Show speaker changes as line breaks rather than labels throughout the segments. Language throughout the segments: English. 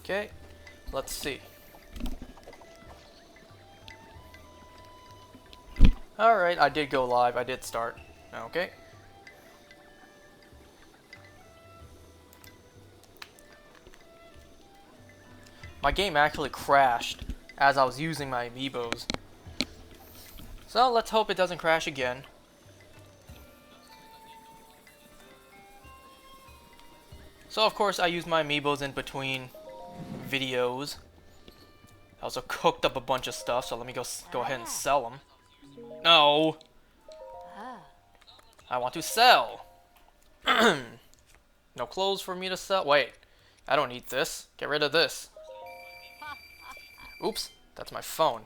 Okay, let's see. Alright, I did go live. I did start. Okay. My game actually crashed as I was using my amiibos. So let's hope it doesn't crash again. So of course I use my amiibos in between videos. I also cooked up a bunch of stuff, so let me go ahead and sell them. No! I want to sell! No clothes for me to sell. Wait, I don't need this. Get rid of this. Oops, that's my phone.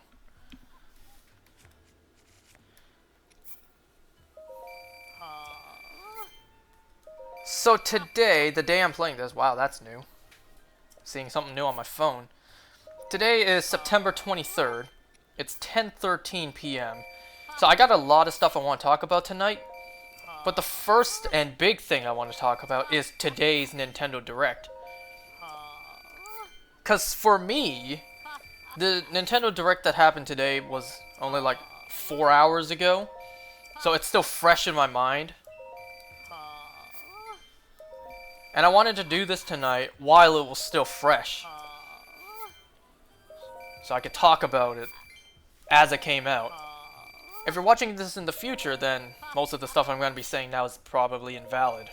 So today, the day I'm playing this, wow, that's new. Seeing something new on my phone. Today is September 23rd. It's 10:13 p.m. So I got a lot of stuff I want to talk about tonight. But the first and big thing I want to talk about is today's Nintendo Direct. Because for me, the Nintendo Direct that happened today was only like 4 hours ago. So it's still fresh in my mind. And I wanted to do this tonight while it was still fresh. So I could talk about it as it came out. If you're watching this in the future, then most of the stuff I'm going to be saying now is probably invalid.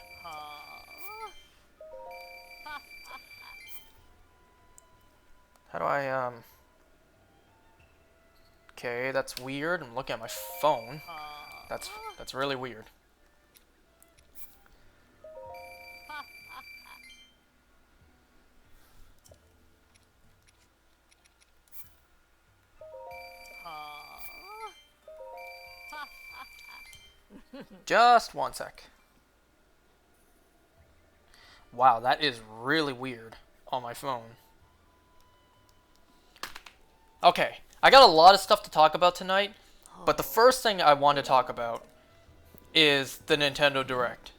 How do I, Okay, that's weird. I'm looking at my phone. That's really weird. Just one sec. Wow, that is really weird on my phone. Okay, I got a lot of stuff to talk about tonight, but the first thing I want to talk about is the Nintendo Direct.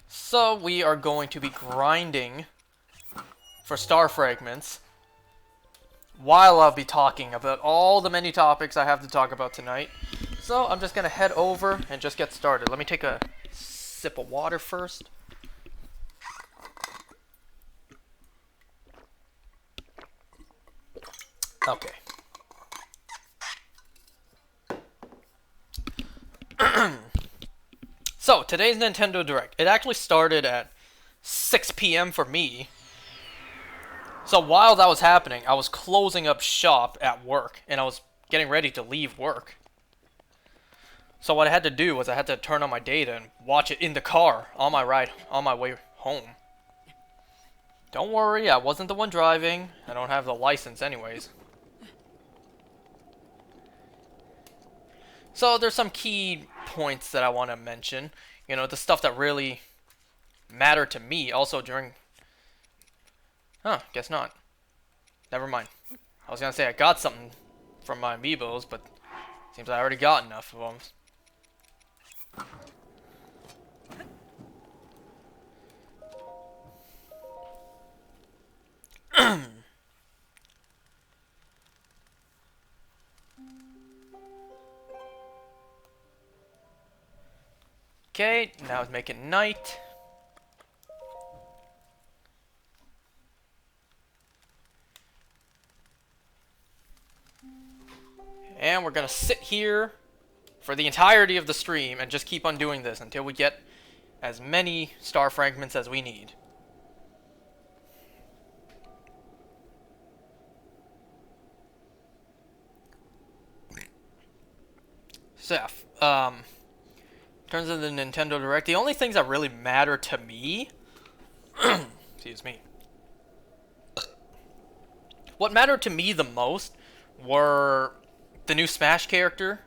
So we are going to be grinding for star fragments while I'll be talking about all the many topics I have to talk about tonight. So I'm just going to head over and just get started. Let me take a sip of water first. Okay. So, today's Nintendo Direct. It actually started at 6 p.m. for me. So while that was happening, I was closing up shop at work, and I was getting ready to leave work. So what I had to do was I had to turn on my data and watch it in the car on my way home. Don't worry, I wasn't the one driving. I don't have the license anyways. So there's some key points that I want to mention. You know, the stuff that really mattered to me also during... Huh, guess not. Never mind. I was going to say I got something from my amiibos, but seems I already got enough of them. Okay, now it's making night. And we're gonna sit here for the entirety of the stream and just keep on doing this until we get as many star fragments as we need. Seth, in terms of the Nintendo Direct, the only things that really matter to me, excuse me, what mattered to me the most were the new Smash character.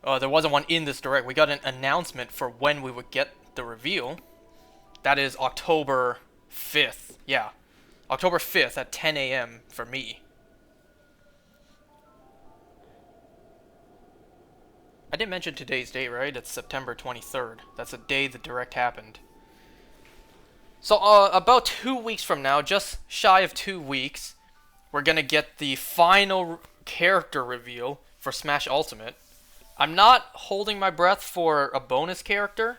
There wasn't one in this Direct. We got an announcement for when we would get the reveal. That is October 5th. Yeah, October 5th at 10 a.m. for me. I didn't mention today's date, right? It's September 23rd. That's the day the Direct happened. So, about 2 weeks from now, just shy of 2 weeks, we're gonna get the final character reveal for Smash Ultimate. I'm not holding my breath for a bonus character,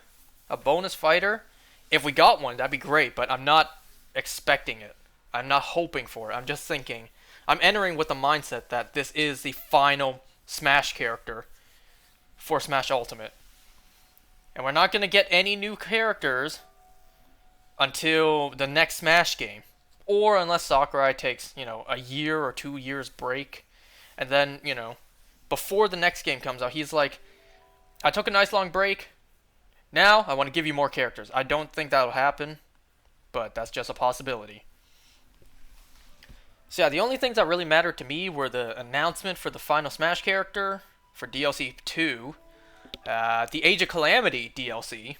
a bonus fighter. If we got one, that'd be great, but I'm not expecting it. I'm not hoping for it. I'm just thinking. I'm entering with the mindset that this is the final Smash character for Smash Ultimate. And we're not going to get any new characters until the next Smash game. Or unless Sakurai takes, a year or 2 years break. And then, before the next game comes out, he's like, I took a nice long break. Now, I want to give you more characters. I don't think that'll happen, but that's just a possibility. So yeah, the only things that really mattered to me were the announcement for the final Smash character for DLC 2, the Age of Calamity DLC.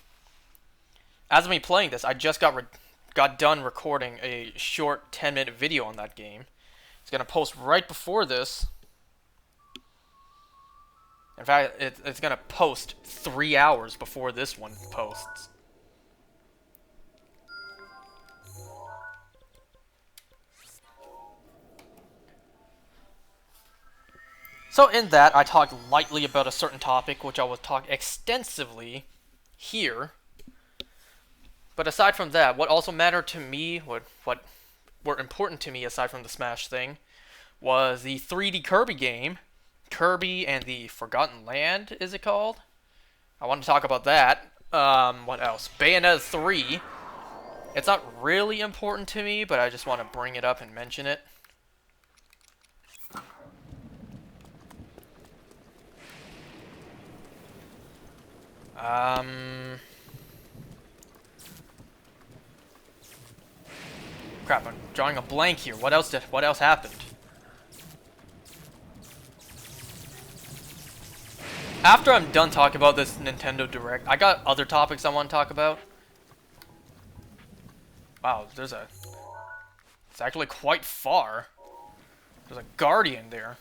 As I'm playing this, I just got done recording a short 10-minute video on that game. It's going to post right before this. In fact, it's going to post 3 hours before this one posts. So in that, I talked lightly about a certain topic, which I will talk extensively here. But aside from that, what also mattered to me, what were important to me aside from the Smash thing, was the 3D Kirby game, Kirby and the Forgotten Land, is it called? I want to talk about that. What else? Bayonetta 3. It's not really important to me, but I just want to bring it up and mention it. Crap, I'm drawing a blank here. What else happened? After I'm done talking about this Nintendo Direct, I got other topics I want to talk about. Wow, it's actually quite far. There's a Guardian there.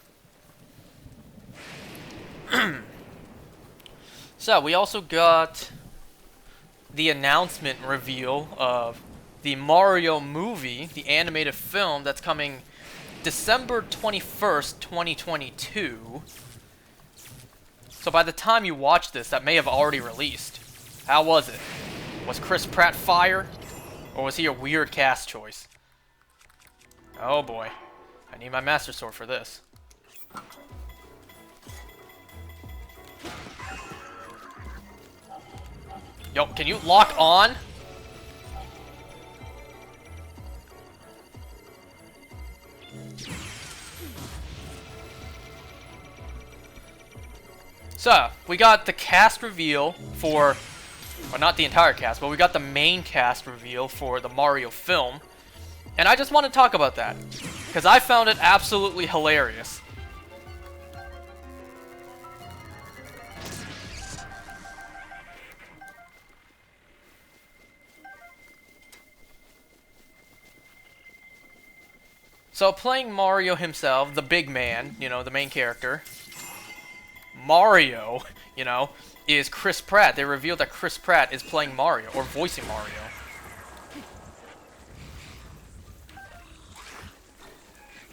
So, we also got the announcement reveal of the Mario movie, the animated film that's coming December 21st, 2022. So by the time you watch this, that may have already released. How was it? Was Chris Pratt fire? Or was he a weird cast choice? Oh boy. I need my Master Sword for this. Yo, can you lock on? So, we got the cast reveal for, well, not the entire cast, but we got the main cast reveal for the Mario film. And I just want to talk about that, because I found it absolutely hilarious. So, playing Mario himself, the big man, the main character, Mario, is Chris Pratt. They revealed that Chris Pratt is playing Mario, or voicing Mario.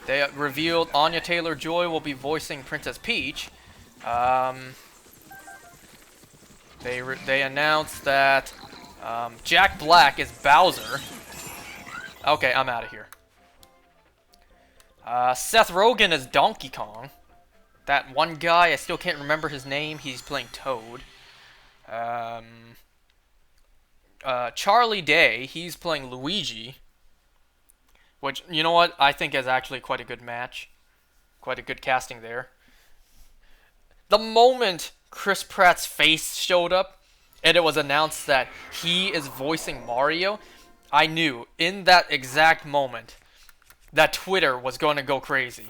They revealed Anya Taylor-Joy will be voicing Princess Peach. They announced that Jack Black is Bowser. Okay, I'm out of here. Seth Rogen is Donkey Kong. That one guy, I still can't remember his name. He's playing Toad. Charlie Day, he's playing Luigi. Which, you know what? I think is actually quite a good match. Quite a good casting there. The moment Chris Pratt's face showed up, and it was announced that he is voicing Mario, I knew, in that exact moment, that Twitter was going to go crazy.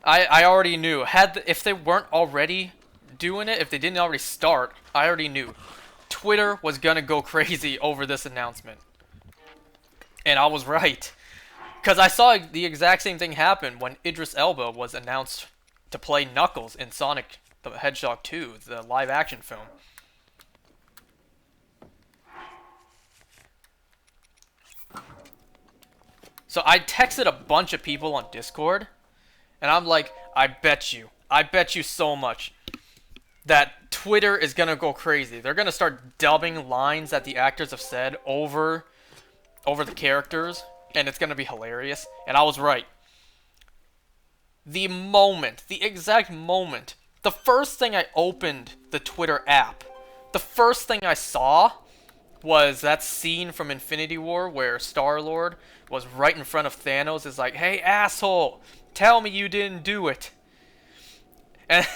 I already knew. If they weren't already doing it, if they didn't already start, I already knew. Twitter was going to go crazy over this announcement. And I was right. Because I saw the exact same thing happen when Idris Elba was announced to play Knuckles in Sonic the Hedgehog 2, the live-action film. So I texted a bunch of people on Discord, and I'm like, I bet you so much that Twitter is gonna go crazy. They're gonna start dubbing lines that the actors have said over the characters, and it's gonna be hilarious. And I was right. The exact moment, the first thing I opened the Twitter app, the first thing I saw was that scene from Infinity War where Star-Lord was right in front of Thanos, is like, hey asshole, tell me you didn't do it. And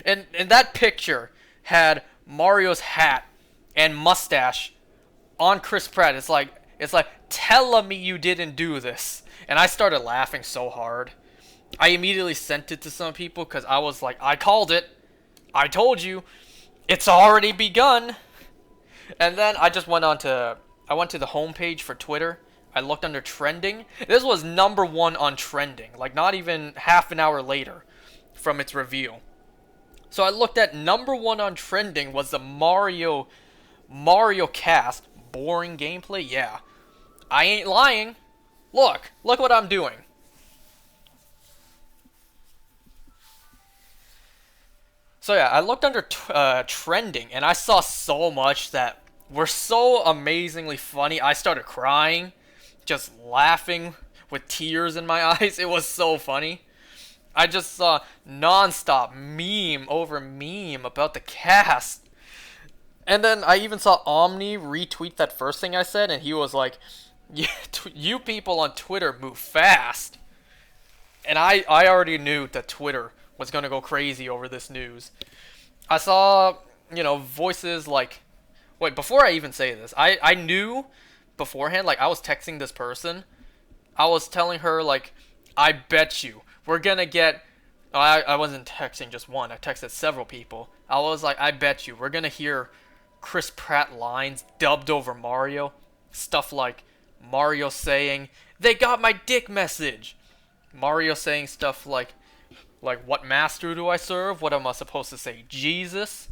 and that picture had Mario's hat and mustache on Chris Pratt. It's like tell me you didn't do this. And I started laughing so hard. I immediately sent it to some people because I was like, I called it. I told you. It's already begun. And then I just went to the homepage for Twitter. I looked under trending. This was #1 on trending, like not even half an hour later from its reveal. So I looked at #1 on trending was the Mario cast. Boring gameplay? Yeah. I ain't lying. Look what I'm doing. So yeah, I looked under trending, and I saw so much that were so amazingly funny. I started crying, just laughing with tears in my eyes. It was so funny. I just saw non-stop meme over meme about the cast. And then I even saw Omni retweet that first thing I said, and he was like, yeah, you people on Twitter move fast. And I already knew that Twitter was going to go crazy over this news. I saw, voices like... Wait, before I even say this, I knew beforehand, like, I was texting this person. I was telling her, like, I bet you we're going to get... I wasn't texting just one. I texted several people. I was like, I bet you we're going to hear Chris Pratt lines dubbed over Mario. Stuff like Mario saying, they got my dick message. Mario saying stuff like, what master do I serve? What am I supposed to say? Jesus?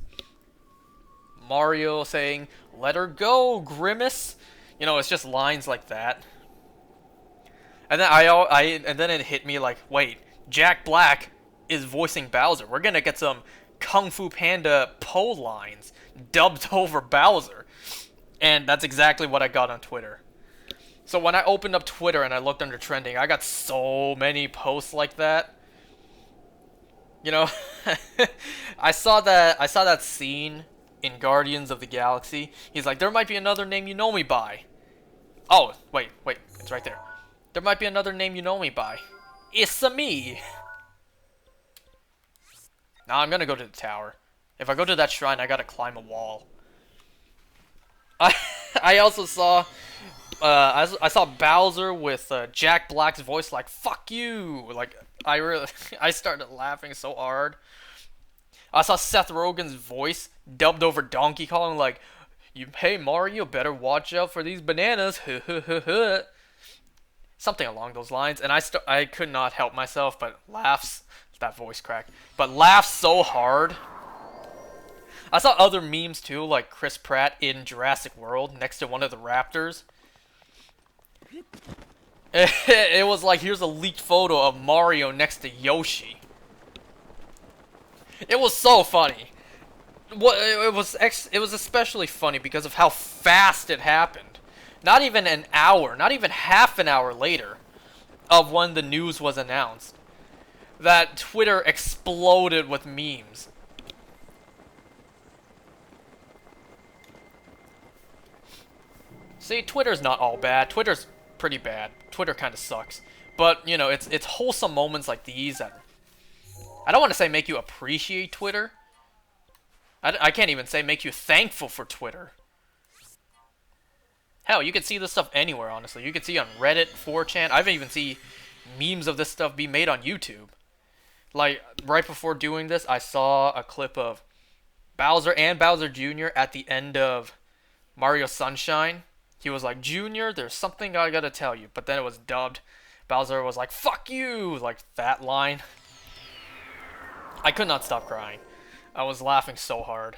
Mario saying, let her go, Grimace? It's just lines like that. And then and then it hit me like, wait, Jack Black is voicing Bowser. We're gonna get some Kung Fu Panda Po lines dubbed over Bowser. And that's exactly what I got on Twitter. So when I opened up Twitter and I looked under trending, I got so many posts like that. I saw that scene in Guardians of the Galaxy. He's like, there might be another name you know me by. Oh, wait, it's right there. There might be another name you know me by. It's me. Now I'm gonna go to the tower. If I go to that shrine, I gotta climb a wall. I also saw, I saw Bowser with Jack Black's voice like, fuck you! Like, I started laughing so hard. I saw Seth Rogen's voice dubbed over Donkey Kong like, hey Mario, better watch out for these bananas, something along those lines. And I could not help myself but laughs, that voice crack, but laughs so hard. I saw other memes too, like Chris Pratt in Jurassic World next to one of the raptors. It was like, here's a leaked photo of Mario next to Yoshi. It was so funny. It was especially funny because of how fast it happened. Not even an hour, not even half an hour later of when the news was announced, that Twitter exploded with memes. See, Twitter's not all bad. Twitter's pretty bad. Twitter kind of sucks. But, it's wholesome moments like these that... I don't want to say make you appreciate Twitter. I can't even say make you thankful for Twitter. Hell, you can see this stuff anywhere, honestly. You can see on Reddit, 4chan. I even see memes of this stuff be made on YouTube. Like, right before doing this, I saw a clip of Bowser and Bowser Jr. at the end of Mario Sunshine. He was like, Junior, there's something I gotta tell you. But then it was dubbed. Bowser was like, fuck you! Like, that line. I could not stop crying. I was laughing so hard.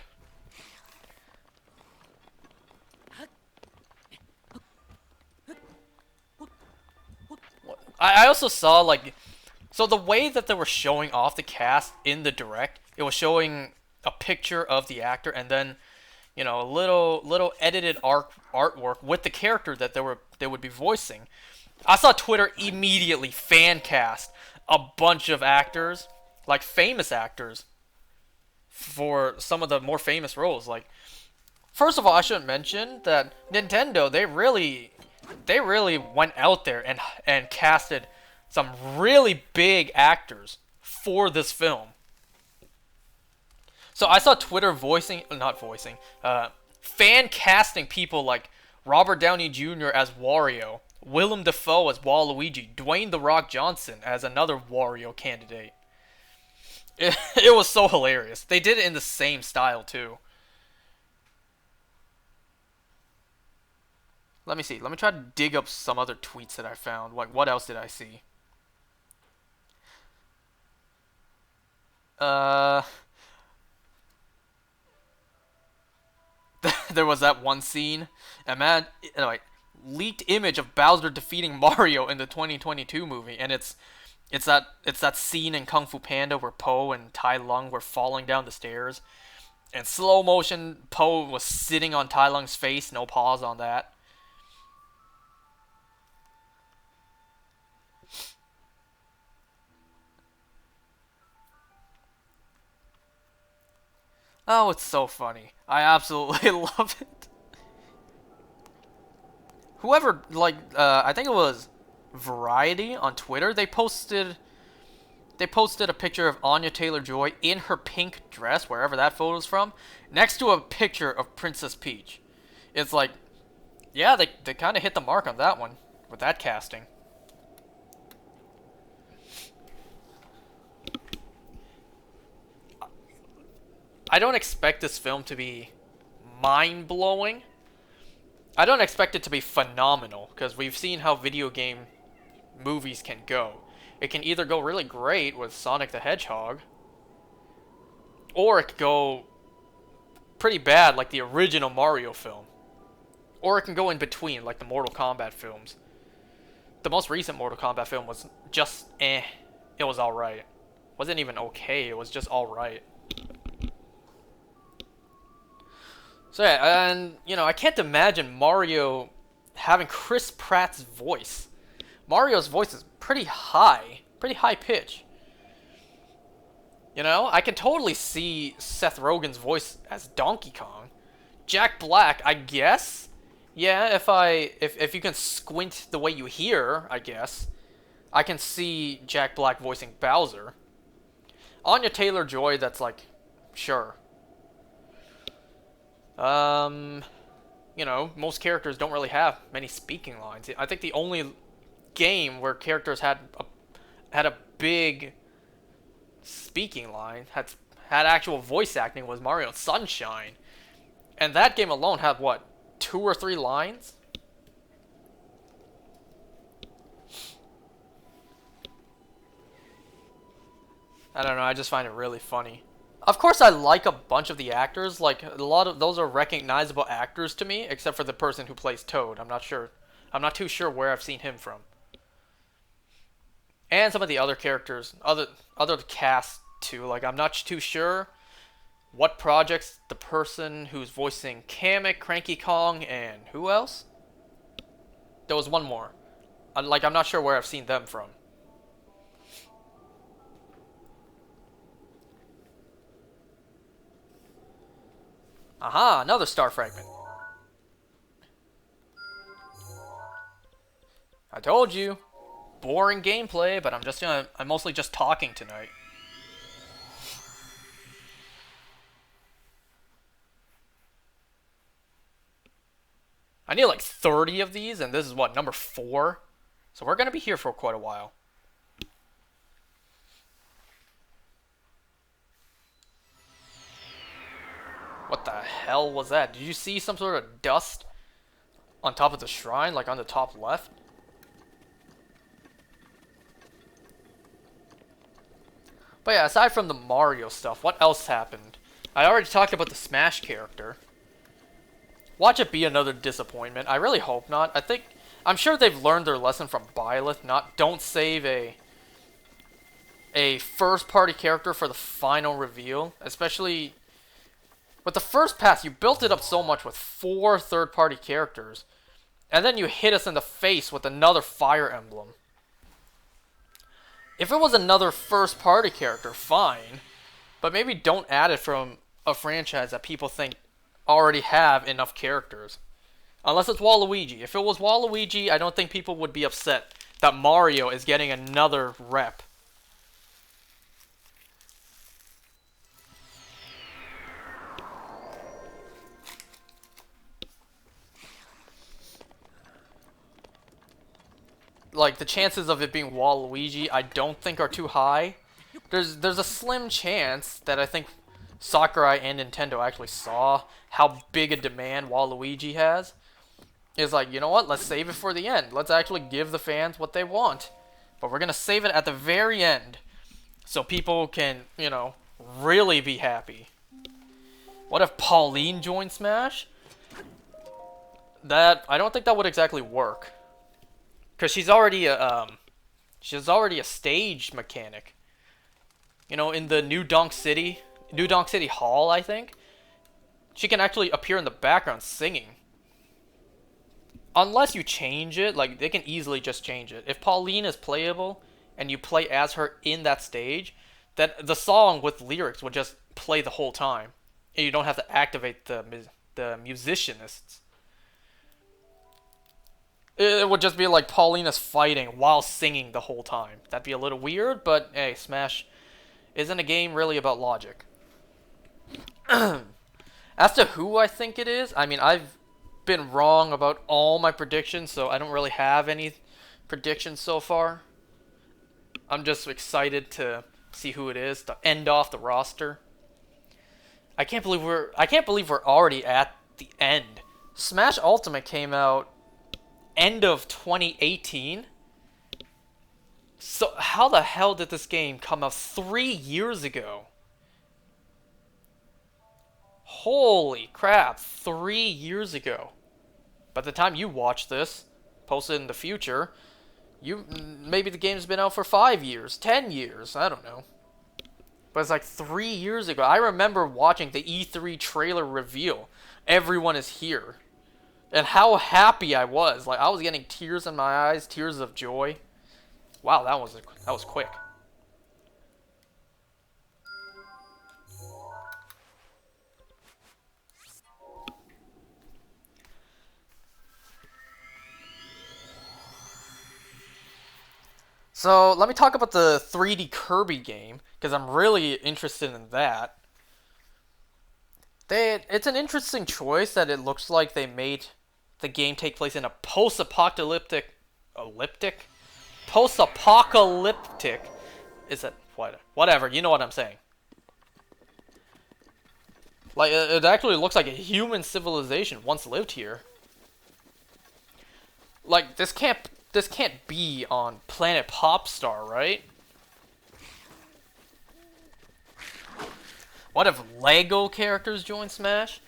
I also saw like, so the way that they were showing off the cast in the direct, it was showing a picture of the actor and then, you know, a little edited artwork with the character that they would be voicing. I saw Twitter immediately fan cast a bunch of actors, like famous actors, for some of the more famous roles. Like, first of all, I should mention that Nintendo, they really went out there and casted some really big actors for this film. So I saw Twitter not voicing, fan casting people like Robert Downey Jr. as Wario, Willem Dafoe as Waluigi, Dwayne The Rock Johnson as another Wario candidate. It was so hilarious. They did it in the same style too. Let me see. Let me try to dig up some other tweets that I found. Like, what else did I see? Uh, there was that one scene. And man, anyway, leaked image of Bowser defeating Mario in the 2022 movie, and it's that scene in Kung Fu Panda where Po and Tai Lung were falling down the stairs, and slow motion Po was sitting on Tai Lung's face, no pause on that. Oh, it's so funny. I absolutely love it. Whoever, like, I think it was Variety on Twitter, they posted a picture of Anya Taylor-Joy in her pink dress, wherever that photo's from, next to a picture of Princess Peach. It's like, yeah, they kind of hit the mark on that one with that casting. I don't expect this film to be mind-blowing. I don't expect it to be phenomenal, because we've seen how video game movies can go. It can either go really great with Sonic the Hedgehog, or it could go pretty bad like the original Mario film. Or it can go in between like the Mortal Kombat films. The most recent Mortal Kombat film was just eh. It was alright. Wasn't even okay, it was just alright. So yeah, and you know, I can't imagine Mario having Chris Pratt's voice. Mario's voice is pretty high pitch. You know, I can totally see Seth Rogen's voice as Donkey Kong. Jack Black, I guess. Yeah, if you can squint the way you hear, I guess I can see Jack Black voicing Bowser. Anya Taylor-Joy, that's like, sure. You know, most characters don't really have many speaking lines. I think the only game where characters had a big speaking line, had actual voice acting, was Mario Sunshine. And that game alone had, what, 2 or 3 lines? I don't know, I just find it really funny. Of course, I like a bunch of the actors. Like, a lot of those are recognizable actors to me, except for the person who plays Toad. I'm not too sure where I've seen him from. And some of the other characters, other cast too. Like, I'm not too sure what projects the person who's voicing Kamek, Cranky Kong, and who else? There was one more. I'm not sure where I've seen them from. Aha, another star fragment. I told you. Boring gameplay, but I'm mostly just talking tonight. I need like 30 of these, and this is what, number 4? So we're gonna be here for quite a while. What the hell was that? Did you see some sort of dust on top of the shrine, like on the top left? But yeah, aside from the Mario stuff, what else happened? I already talked about the Smash character. Watch it be another disappointment. I really hope not. I'm sure they've learned their lesson from Byleth. Don't save a first-party character for the final reveal, especially with the first pass. You built it up so much with 4 third-party characters, and then you hit us in the face with another Fire Emblem. If it was another first-party character, fine, but maybe don't add it from a franchise that people think already have enough characters. Unless it's Waluigi. If it was Waluigi, I don't think people would be upset that Mario is getting another rep. Like, the chances of it being Waluigi, I don't think are too high. There's a slim chance that I think Sakurai and Nintendo actually saw how big a demand Waluigi has. It's like, you know what, let's save it for the end. Let's actually give the fans what they want. But we're going to save it at the very end so people can, you know, really be happy. What if Pauline joined Smash? I don't think that would exactly work. Because she's already a stage mechanic. You know, in the New Donk City Hall, I think, she can actually appear in the background singing. Unless you change it, like, they can easily just change it. If Pauline is playable, and you play as her in that stage, that the song with lyrics would just play the whole time. And you don't have to activate the musicianists. It would just be like Pauline is fighting while singing the whole time. That'd be a little weird, but hey, Smash isn't a game really about logic. As to who I think it is, I mean, I've been wrong about all my predictions, so I don't really have any predictions so far. I'm just excited to see who it is to end off the roster. I can't believe we're already at the end. Smash Ultimate came out end of 2018. So how the hell did this game come out 3 years ago? Holy crap, 3 years ago. By the time you watch this, posted in the future, maybe the game's been out for 5 years, 10 years, I don't know. But it's like 3 years ago. I remember watching the E3 trailer reveal. Everyone is here. And how happy I was. Like, I was getting tears in my eyes, tears of joy. Wow, that was quick. So, let me talk about the 3D Kirby game, because I'm really interested in that. It's an interesting choice that it looks like they made the game take place in a post-apocalyptic... Post-apocalyptic... Is that... Whatever, you know what I'm saying. Like, it actually looks like a human civilization once lived here. Like, this can't be on Planet Popstar, right? What if Lego characters join Smash?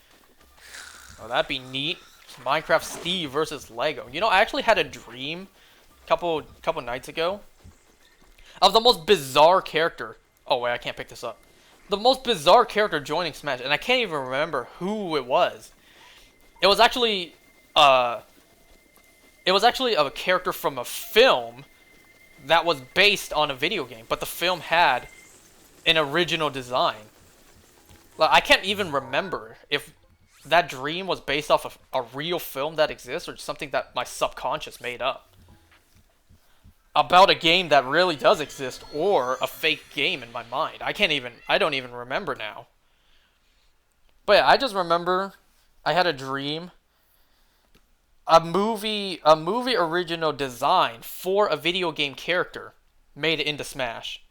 Oh, that'd be neat. Minecraft Steve versus Lego. You know, I actually had a dream couple nights ago of the most bizarre character. Oh wait, I can't pick this up. The most bizarre character joining Smash, and I can't even remember who it was. It was actually a character from a film that was based on a video game, but the film had an original design. Like, I can't even remember if that dream was based off of a real film that exists or something that my subconscious made up. About a game that really does exist or a fake game in my mind. I don't even remember now. But yeah, I just remember I had a dream. A movie original design for a video game character made it into Smash.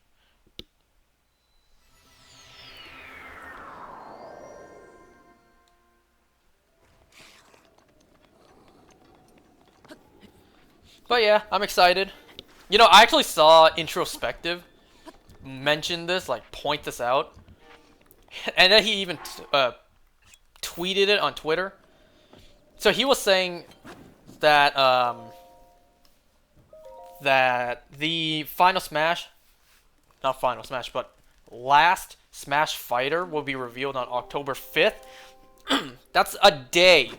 But yeah, I'm excited. You know, I actually saw Introspective mention this, like, point this out. And then he even tweeted it on Twitter. So he was saying that that the Final Smash, not Final Smash, but last Smash Fighter will be revealed on October 5th. That's a day.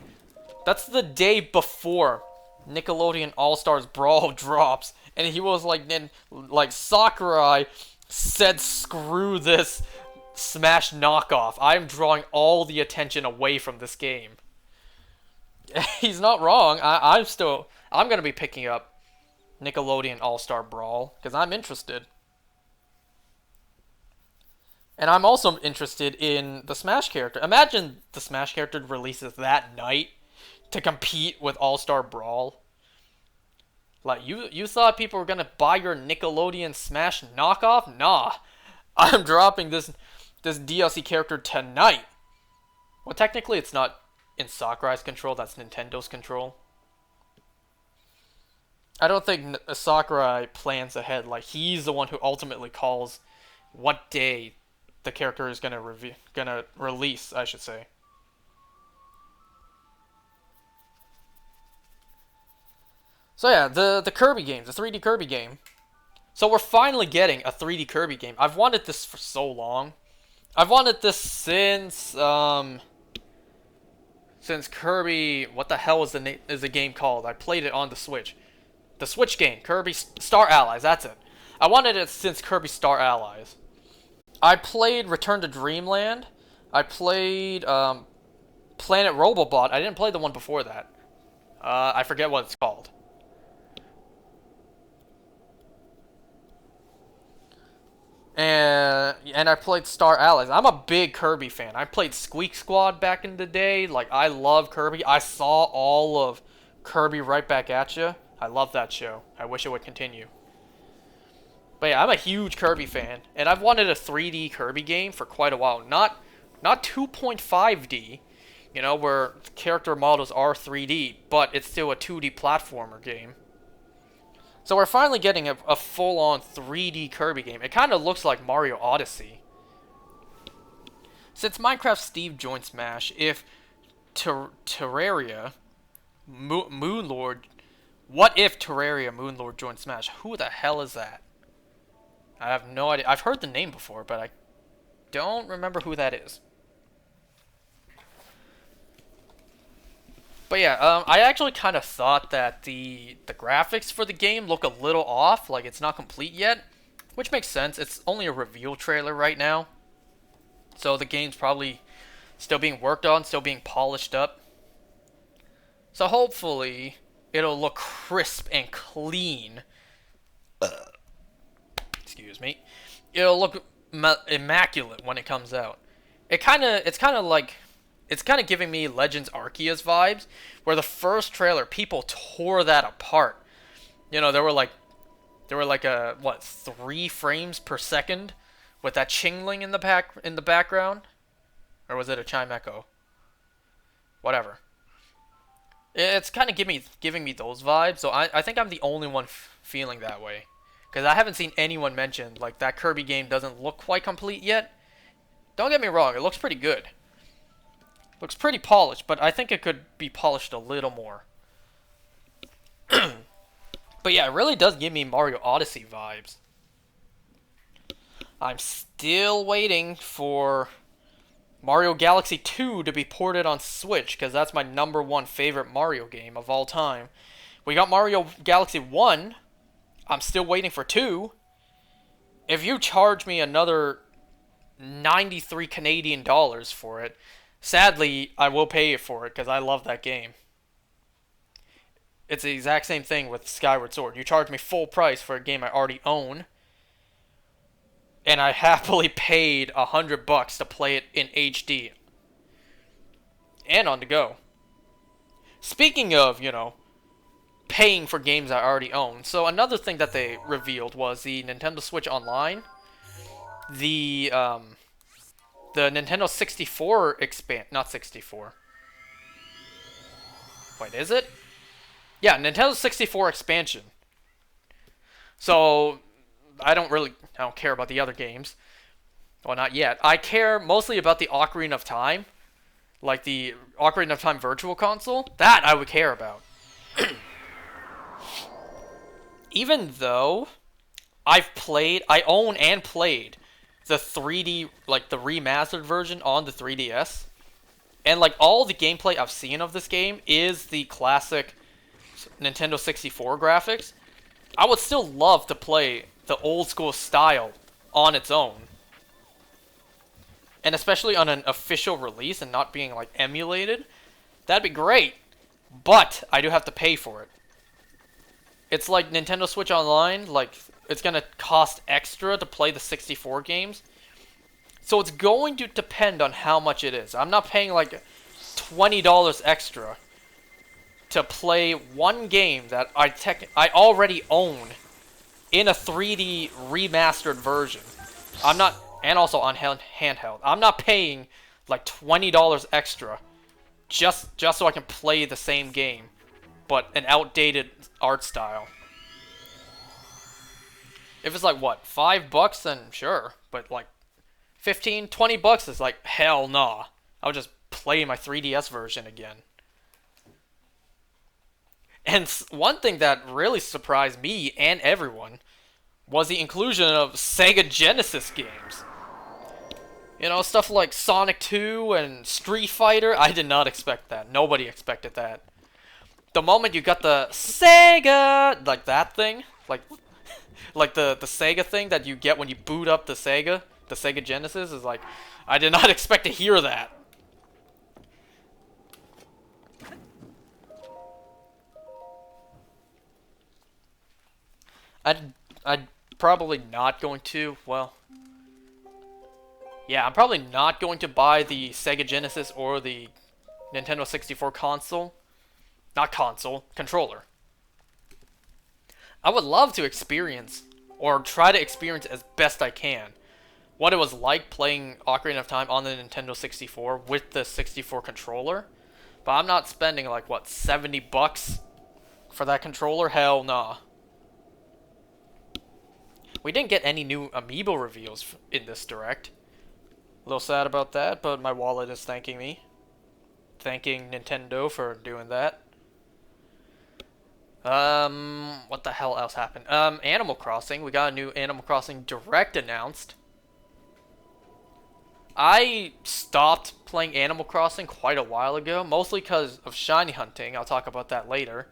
That's the day before Nickelodeon All-Stars Brawl drops. And he was like Sakurai said, screw this Smash knockoff. I'm drawing all the attention away from this game. He's not wrong. I'm going to be picking up Nickelodeon All-Star Brawl because I'm interested. And I'm also interested in the Smash character. Imagine the Smash character releases that night to compete with All-Star Brawl. Like, you thought people were going to buy your Nickelodeon Smash knockoff? Nah. I'm dropping this DLC character tonight. Well, technically it's not in Sakurai's control, that's Nintendo's control. I don't think Sakurai plans ahead. Like, he's the one who ultimately calls what day the character is gonna release, I should say. So yeah, the Kirby games, the 3D Kirby game. So we're finally getting a 3D Kirby game. I've wanted this for so long. I've wanted this since Kirby. What the hell is the game called? I played it on the Switch. The Switch game, Kirby Star Allies. That's it. I wanted it since Kirby Star Allies. I played Return to Dreamland. I played Planet Robobot. I didn't play the one before that. I forget what it's called. And I played Star Allies. I'm a big Kirby fan. I played Squeak Squad back in the day. Like, I love Kirby. I saw all of Kirby Right Back at You. I love that show. I wish it would continue. But yeah, I'm a huge Kirby fan. And I've wanted a 3D Kirby game for quite a while. Not 2.5D, you know, where character models are 3D, but it's still a 2D platformer game. So we're finally getting a full-on 3D Kirby game. It kind of looks like Mario Odyssey. Since Minecraft Steve joined Smash, if Terraria Moonlord... What if Terraria Moonlord joined Smash? Who the hell is that? I have no idea. I've heard the name before, but I don't remember who that is. But yeah, I actually kind of thought that the graphics for the game look a little off, like it's not complete yet, which makes sense. It's only a reveal trailer right now, so the game's probably still being worked on, still being polished up. So hopefully it'll look crisp and clean. Excuse me. It'll look immaculate when it comes out. It's kind of giving me Legends Arceus vibes, where the first trailer, people tore that apart. You know, there were like 3 frames per second with that chingling in the background, or was it a chime echo? Whatever. It's kind of giving me those vibes, so I think I'm the only one feeling that way, because I haven't seen anyone mention like that Kirby game doesn't look quite complete yet. Don't get me wrong, it looks pretty good. Looks pretty polished, but I think it could be polished a little more. But yeah, it really does give me Mario Odyssey vibes. I'm still waiting for Mario Galaxy 2 to be ported on Switch, because that's my #1 favorite Mario game of all time. We got Mario Galaxy 1. I'm still waiting for 2. If you charge me another 93 Canadian dollars for it, sadly, I will pay for it because I love that game. It's the exact same thing with Skyward Sword. You charge me full price for a game I already own, and I happily paid $100 to play it in HD and on the go. Speaking of, you know, paying for games I already own, so another thing that they revealed was the Nintendo Switch Online. The Nintendo 64 not 64. Wait, is it? Yeah, Nintendo 64 expansion. So, I don't care about the other games. Well, not yet. I care mostly about the Ocarina of Time. Like the Ocarina of Time Virtual Console. That I would care about. even though I own and played the 3D, like the remastered version on the 3DS, and like all the gameplay I've seen of this game is the classic Nintendo 64 graphics. I would still love to play the old school style on its own. And especially on an official release and not being like emulated, that'd be great. But I do have to pay for it. It's like Nintendo Switch Online, like it's gonna cost extra to play the 64 games. So it's going to depend on how much it is. I'm not paying like $20 extra to play one game that I already own in a 3D remastered version. I'm not, and also on handheld. I'm not paying like $20 extra just so I can play the same game, but an outdated art style. If it's like what, $5, then sure, but like 15, $20 is like hell nah. I'll just play my 3DS version again. And one thing that really surprised me and everyone was the inclusion of Sega Genesis games. You know, stuff like Sonic 2 and Street Fighter. I did not expect that. Nobody expected that. The moment you got the Sega, like that thing, like the Sega thing that you get when you boot up the Sega Genesis is like, I did not expect to hear that. I'd probably not going to, well, yeah, I'm probably not going to buy the Sega Genesis or the Nintendo 64 console. Not console, controller. I would love to experience, or try to experience as best I can, what it was like playing Ocarina of Time on the Nintendo 64 with the 64 controller. But I'm not spending like, what, $70 for that controller? Hell nah. We didn't get any new amiibo reveals in this direct. A little sad about that, but my wallet is thanking me. Thanking Nintendo for doing that. What the hell else happened? Animal Crossing. We got a new Animal Crossing Direct announced. I stopped playing Animal Crossing quite a while ago, mostly because of shiny hunting. I'll talk about that later.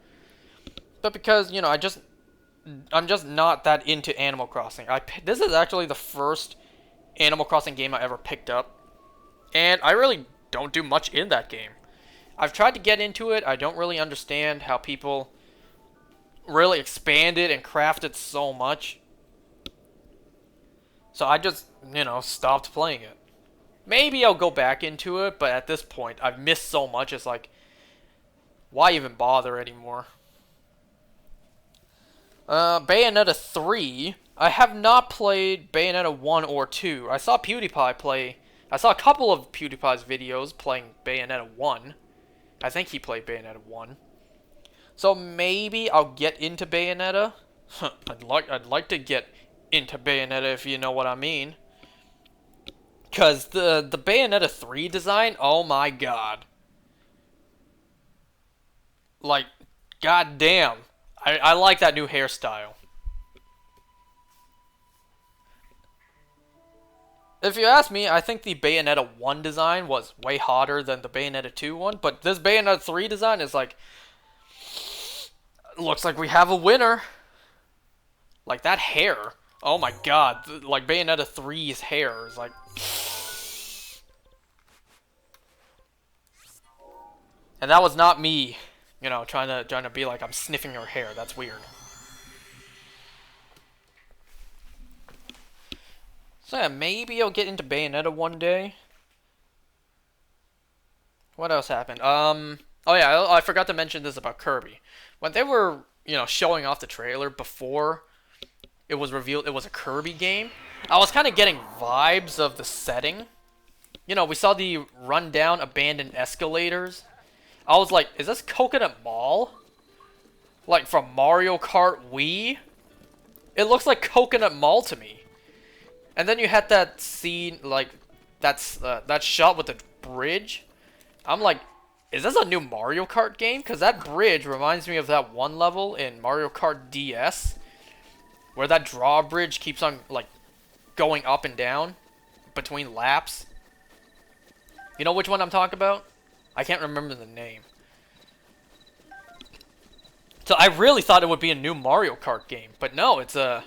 But because, you know, I'm just not that into Animal Crossing. This is actually the first Animal Crossing game I ever picked up, and I really don't do much in that game. I've tried to get into it. I don't really understand how people really expand it and craft it so much. So I just, you know, stopped playing it. Maybe I'll go back into it, but at this point, I've missed so much, it's like, why even bother anymore? Bayonetta 3. I have not played Bayonetta 1 or 2. I saw a couple of PewDiePie's videos playing Bayonetta 1. I think he played Bayonetta 1. So maybe I'll get into Bayonetta. I'd like to get into Bayonetta, if you know what I mean. Cause the Bayonetta 3 design, oh my god. Like, goddamn. I like that new hairstyle. If you ask me, I think the Bayonetta 1 design was way hotter than the Bayonetta 2 one, but this Bayonetta 3 design is like, looks like we have a winner. Like that hair. Oh my god, like Bayonetta 3's hair is like... And that was not me, you know, trying to be like I'm sniffing her hair. That's weird. So yeah, maybe I'll get into Bayonetta one day. What else happened? Oh yeah, I forgot to mention this about Kirby. When they were, you know, showing off the trailer before it was revealed it was a Kirby game, I was kind of getting vibes of the setting. You know, we saw the rundown abandoned escalators. I was like, is this Coconut Mall? Like from Mario Kart Wii? It looks like Coconut Mall to me. And then you had that scene, like, that shot with the bridge. I'm like, is this a new Mario Kart game? Because that bridge reminds me of that one level in Mario Kart DS, where that drawbridge keeps on, like, going up and down between laps. You know which one I'm talking about? I can't remember the name. So I really thought it would be a new Mario Kart game, but no, it's a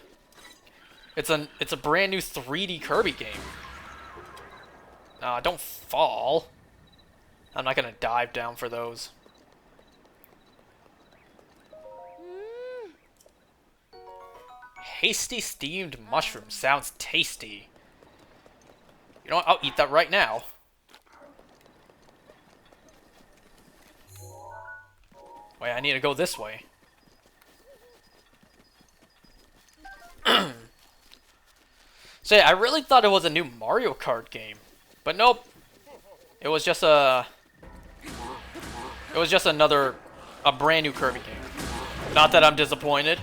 brand new 3D Kirby game. Don't fall. I'm not gonna dive down for those. Hasty steamed mushroom sounds tasty. You know what? I'll eat that right now. Wait, I need to go this way. So yeah, I really thought it was a new Mario Kart game, but nope. It was just a brand new Kirby game. Not that I'm disappointed.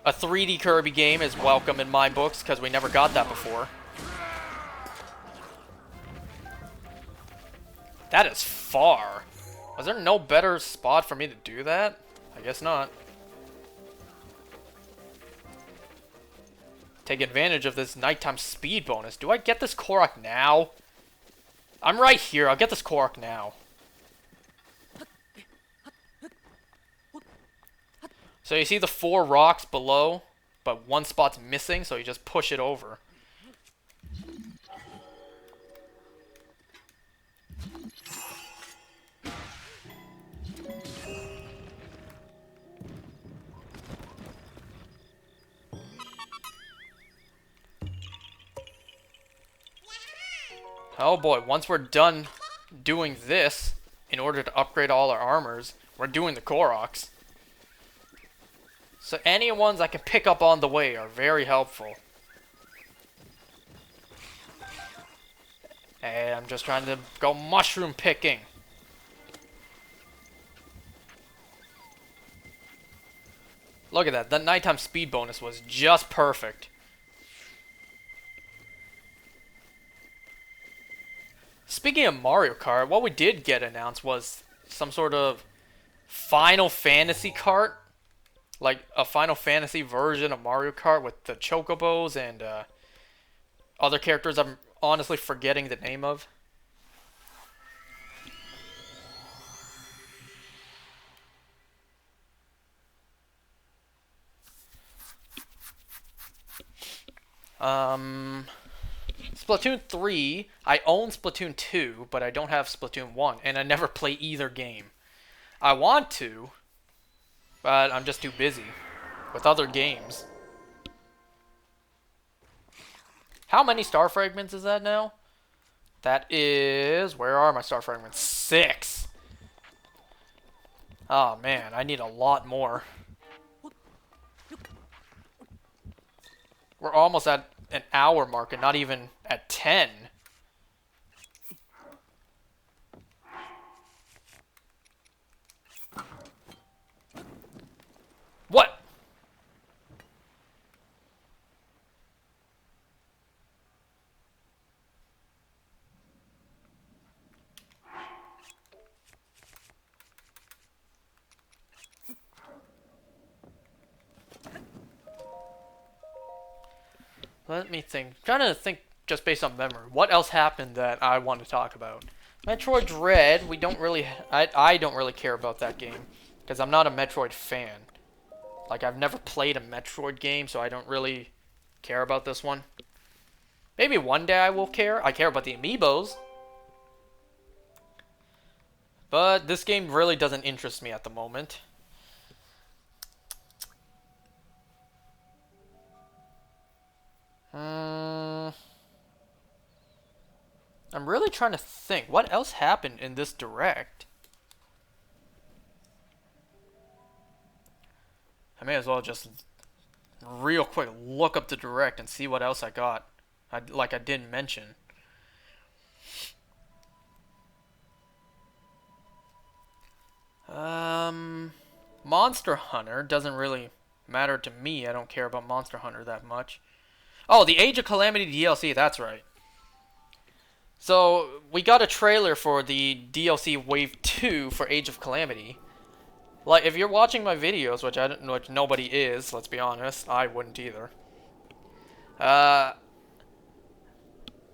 A 3D Kirby game is welcome in my books because we never got that before. That is far. Was there no better spot for me to do that? I guess not. Take advantage of this nighttime speed bonus. Do I get this Korok now? I'm right here. I'll get this Korok now. So you see the 4 rocks below, but one spot's missing, so you just push it over. Oh boy, once we're done doing this, in order to upgrade all our armors, we're doing the Koroks. So any ones I can pick up on the way are very helpful. Hey, I'm just trying to go mushroom picking. Look at that, the nighttime speed bonus was just perfect. Speaking of Mario Kart, what we did get announced was some sort of Final Fantasy kart. Like a Final Fantasy version of Mario Kart with the Chocobos and other characters I'm honestly forgetting the name of. Splatoon 3, I own Splatoon 2, but I don't have Splatoon 1, and I never play either game. I want to, but I'm just too busy with other games. How many star fragments is that now? That is... Where are my star fragments? 6! Oh man, I need a lot more. We're almost at an hour mark and not even at 10. What? Let me think. I'm trying to think just based on memory. What else happened that I want to talk about? Metroid Dread, we don't really... I don't really care about that game. Because I'm not a Metroid fan. Like, I've never played a Metroid game, so I don't really care about this one. Maybe one day I will care. I care about the amiibos. But this game really doesn't interest me at the moment. I'm really trying to think. What else happened in this direct? I may as well just real quick look up the direct and see what else I got. Like I didn't mention. Monster Hunter doesn't really matter to me. I don't care about Monster Hunter that much. Oh, the Age of Calamity DLC, that's right. So, we got a trailer for the DLC Wave 2 for Age of Calamity. Like, if you're watching my videos, which I don't, which nobody is, let's be honest, I wouldn't either. Uh,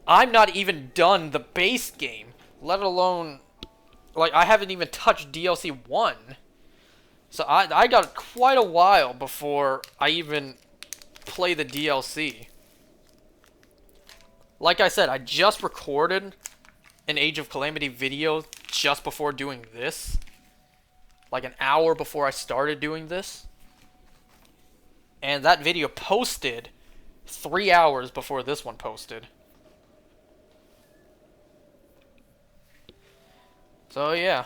I'm not even done the base game, let alone, like, I haven't even touched DLC 1. So I got quite a while before I even play the DLC. Like I said, I just recorded an Age of Calamity video just before doing this. Like an hour before I started doing this. And that video posted 3 hours before this one posted. So yeah.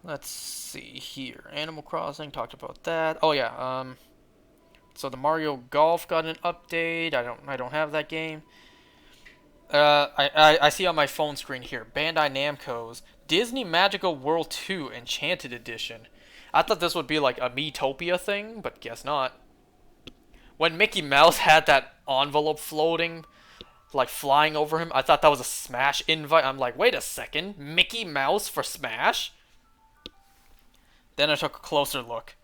Let's see here. Animal Crossing, talked about that. Oh yeah, so the Mario Golf got an update. I don't have that game. I see on my phone screen here, Bandai Namco's Disney Magical World 2 Enchanted Edition. I thought this would be like a Miitopia thing, but guess not. When Mickey Mouse had that envelope floating, like flying over him, I thought that was a Smash invite. I'm like, wait a second, Mickey Mouse for Smash? Then I took a closer look.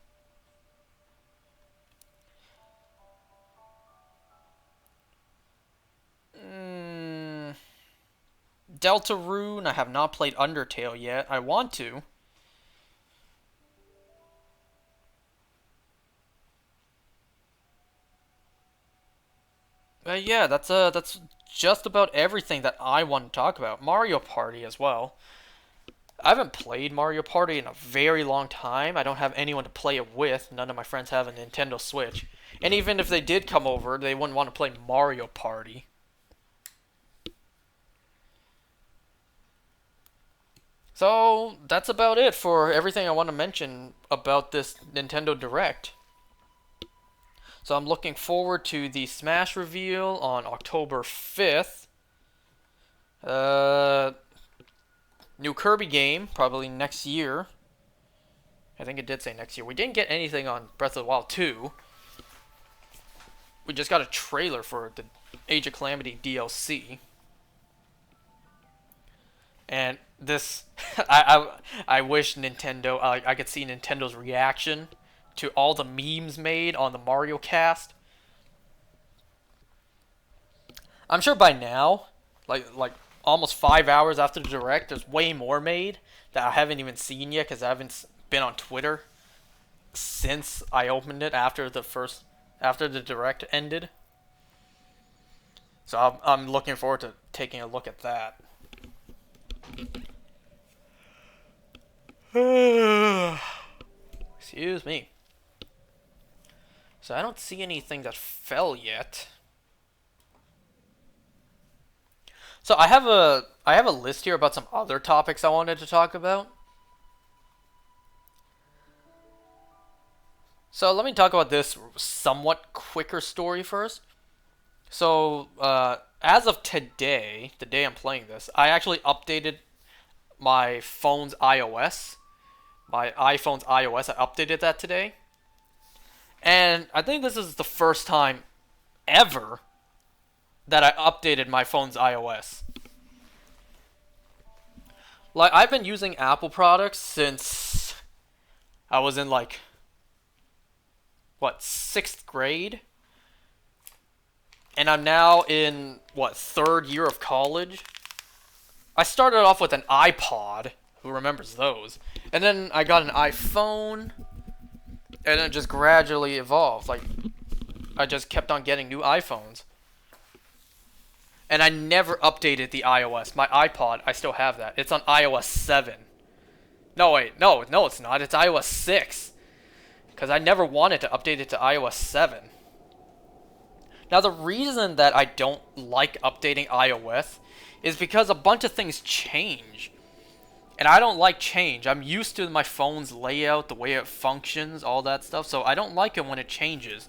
Deltarune, I have not played Undertale yet. I want to. Yeah, that's just about everything that I want to talk about. Mario Party as well. I haven't played Mario Party in a very long time. I don't have anyone to play it with. None of my friends have a Nintendo Switch. And even if they did come over, they wouldn't want to play Mario Party. So, that's about it for everything I want to mention about this Nintendo Direct. So I'm looking forward to the Smash reveal on October 5th. New Kirby game, probably next year. I think it did say next year. We didn't get anything on Breath of the Wild 2. We just got a trailer for the Age of Calamity DLC. And this, I wish Nintendo, I could see Nintendo's reaction to all the memes made on the Mario Cast. I'm sure by now, like almost 5 hours after the Direct, there's way more made that I haven't even seen yet because I haven't been on Twitter since I opened it after the Direct ended. So I'm looking forward to taking a look at that. Excuse me. So I don't see anything that fell yet. So I have a list here about some other topics I wanted to talk about. So let me talk about this somewhat quicker story first. So as of today, the day I'm playing this, I actually updated my phone's iOS. My iPhone's iOS, I updated that today. And I think this is the first time ever that I updated my phone's iOS. Like, I've been using Apple products since I was in, like, what, 6th grade? And I'm now in, what, 3rd year of college? I started off with an iPod. Who remembers those? And then I got an iPhone. And it just gradually evolved. Like, I just kept on getting new iPhones. And I never updated the iOS. My iPod, I still have that. It's on iOS 7. No, wait. No, it's not. It's iOS 6. Because I never wanted to update it to iOS 7. Now, the reason that I don't like updating iOS is because a bunch of things change. And I don't like change. I'm used to my phone's layout, the way it functions, all that stuff. So I don't like it when it changes.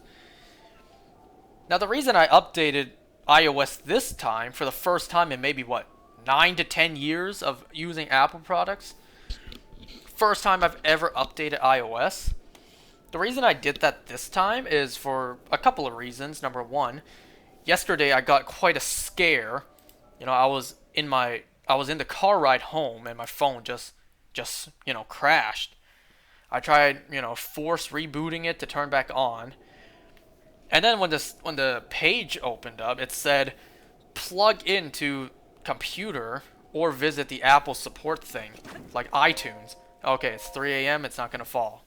Now, the reason I updated iOS this time, for the first time in maybe, 9 to 10 years of using Apple products. First time I've ever updated iOS. The reason I did that this time is for a couple of reasons. Number one, yesterday I got quite a scare. You know, I was in my I was in the car ride home and my phone just crashed. I tried force rebooting it to turn back on, and then when the page opened up, it said plug into computer or visit the Apple support thing, like iTunes. Okay, it's 3 a.m. It's not gonna fall.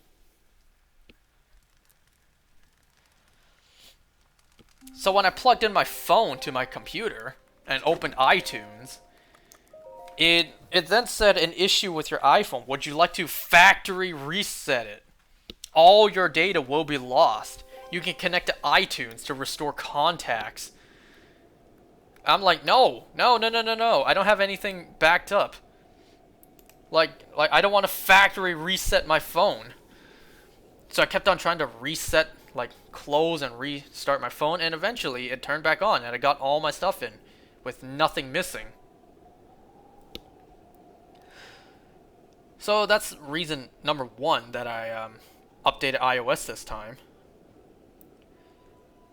So when I plugged in my phone to my computer and opened iTunes, it then said an issue with your iPhone. Would you like to factory reset it? All your data will be lost. You can connect to iTunes to restore contacts. I'm like, no. I don't have anything backed up. Like I don't want to factory reset my phone. So I kept on trying to reset, like close and restart my phone, and eventually it turned back on and I got all my stuff in with nothing missing. So that's reason number one that I updated iOS this time.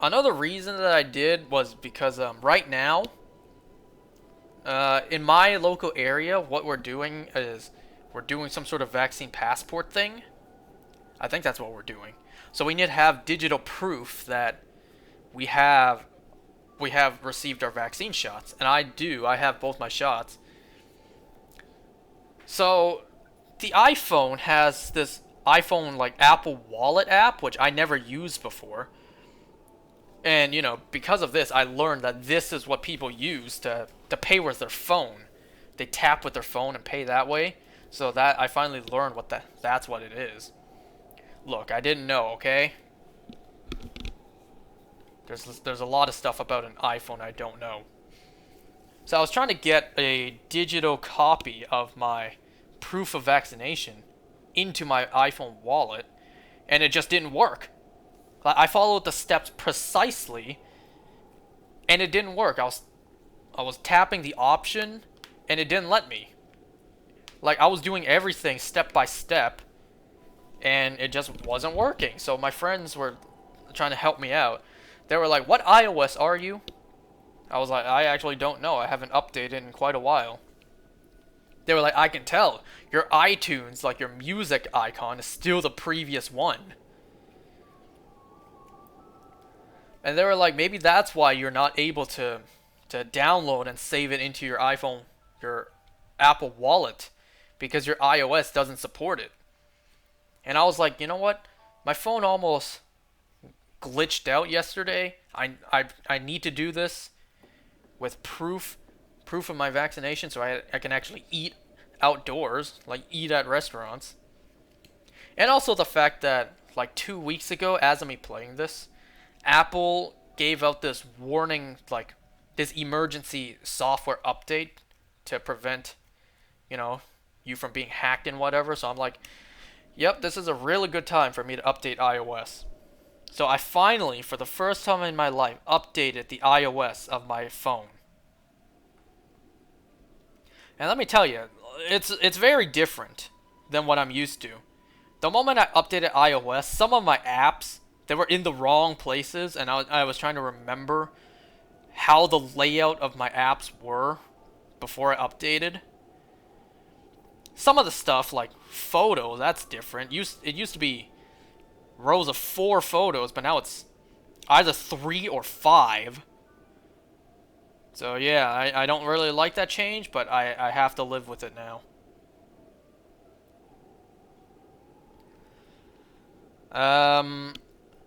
Another reason that I did was because right now, in my local area, what we're doing is we're doing some sort of vaccine passport thing. I think that's what we're doing. So we need to have digital proof that we have received our vaccine shots, and I do. I have both my shots. So the iPhone has this iPhone like Apple Wallet app, which I never used before. And, because of this, I learned that this is what people use to pay with their phone. They tap with their phone and pay that way. So that I finally learned that's what it is. Look, I didn't know, okay? There's a lot of stuff about an iPhone I don't know. So I was trying to get a digital copy of my proof of vaccination into my iPhone wallet, and it just didn't work. I followed the steps precisely, and it didn't work. I was tapping the option, and it didn't let me. Like, I was doing everything step by step, and it just wasn't working. So my friends were trying to help me out. They were like, "What iOS are you?" I was like, "I actually don't know. I haven't updated in quite a while." They were like, "I can tell. Your iTunes, like your music icon, is still the previous one." And they were like, maybe that's why you're not able to download and save it into your iPhone, your Apple Wallet, because your iOS doesn't support it. And I was like, you know what? My phone almost glitched out yesterday. I need to do this with proof of my vaccination, so I can actually eat outdoors, like eat at restaurants. And also the fact that like 2 weeks ago, as of me playing this, Apple gave out this warning, like this emergency software update to prevent, you from being hacked and whatever. So I'm like, yep, this is a really good time for me to update iOS. So I finally, for the first time in my life, updated the iOS of my phone. And let me tell you, it's very different than what I'm used to. The moment I updated iOS, some of my apps, they were in the wrong places, and I was trying to remember how the layout of my apps were before I updated. Some of the stuff, like photos, that's different. It used to be rows of 4 photos, but now it's either 3 or 5. So yeah, I don't really like that change, but I have to live with it now.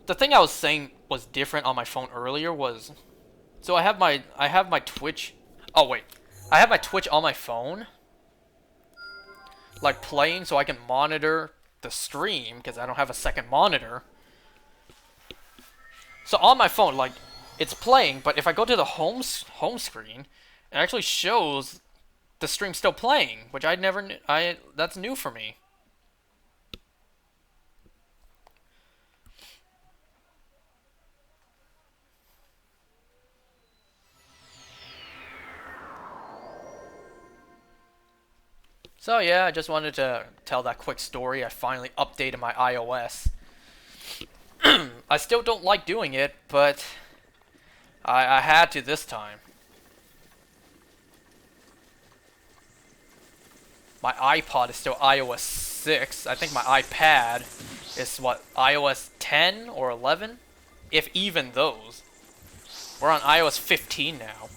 The thing I was saying was different on my phone earlier was, so I have my Twitch. Oh wait, I have my Twitch on my phone, like playing, so I can monitor the stream because I don't have a second monitor. So on my phone, like it's playing, but if I go to the home screen, it actually shows the stream still playing, which I never knew. That's new for me. So yeah, I just wanted to tell that quick story. I finally updated my iOS. I still don't like doing it, but I had to this time. My iPod is still iOS 6. I think my iPad is what, iOS 10 or 11? If even those. We're on iOS 15 now.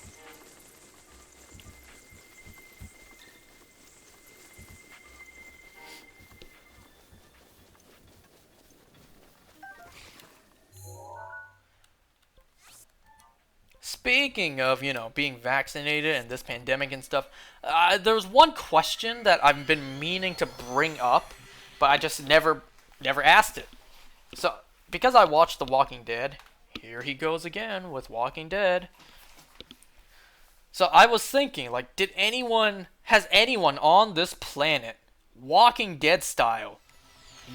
Speaking of, being vaccinated and this pandemic and stuff, there's one question that I've been meaning to bring up, but I just never asked it. So, because I watched The Walking Dead, here he goes again with Walking Dead. So I was thinking, like, has anyone on this planet, Walking Dead style,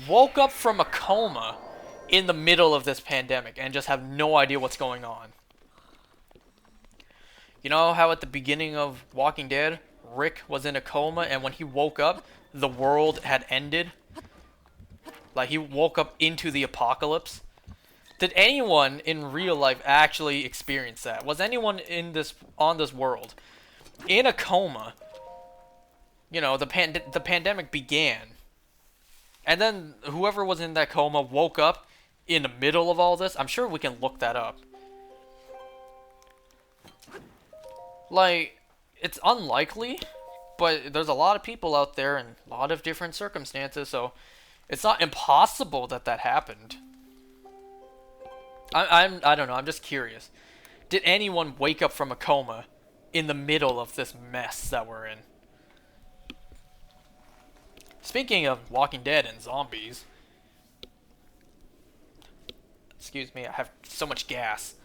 woke up from a coma in the middle of this pandemic and just have no idea what's going on? You know how at the beginning of Walking Dead, Rick was in a coma, and when he woke up, the world had ended? Like, he woke up into the apocalypse? Did anyone in real life actually experience that? Was anyone on this world in a coma? The pandemic began, and then whoever was in that coma woke up in the middle of all this? I'm sure we can look that up. Like, it's unlikely, but there's a lot of people out there in a lot of different circumstances, so it's not impossible that happened. I don't know, I'm just curious. Did anyone wake up from a coma in the middle of this mess that we're in? Speaking of Walking Dead and zombies, excuse me, I have so much gas.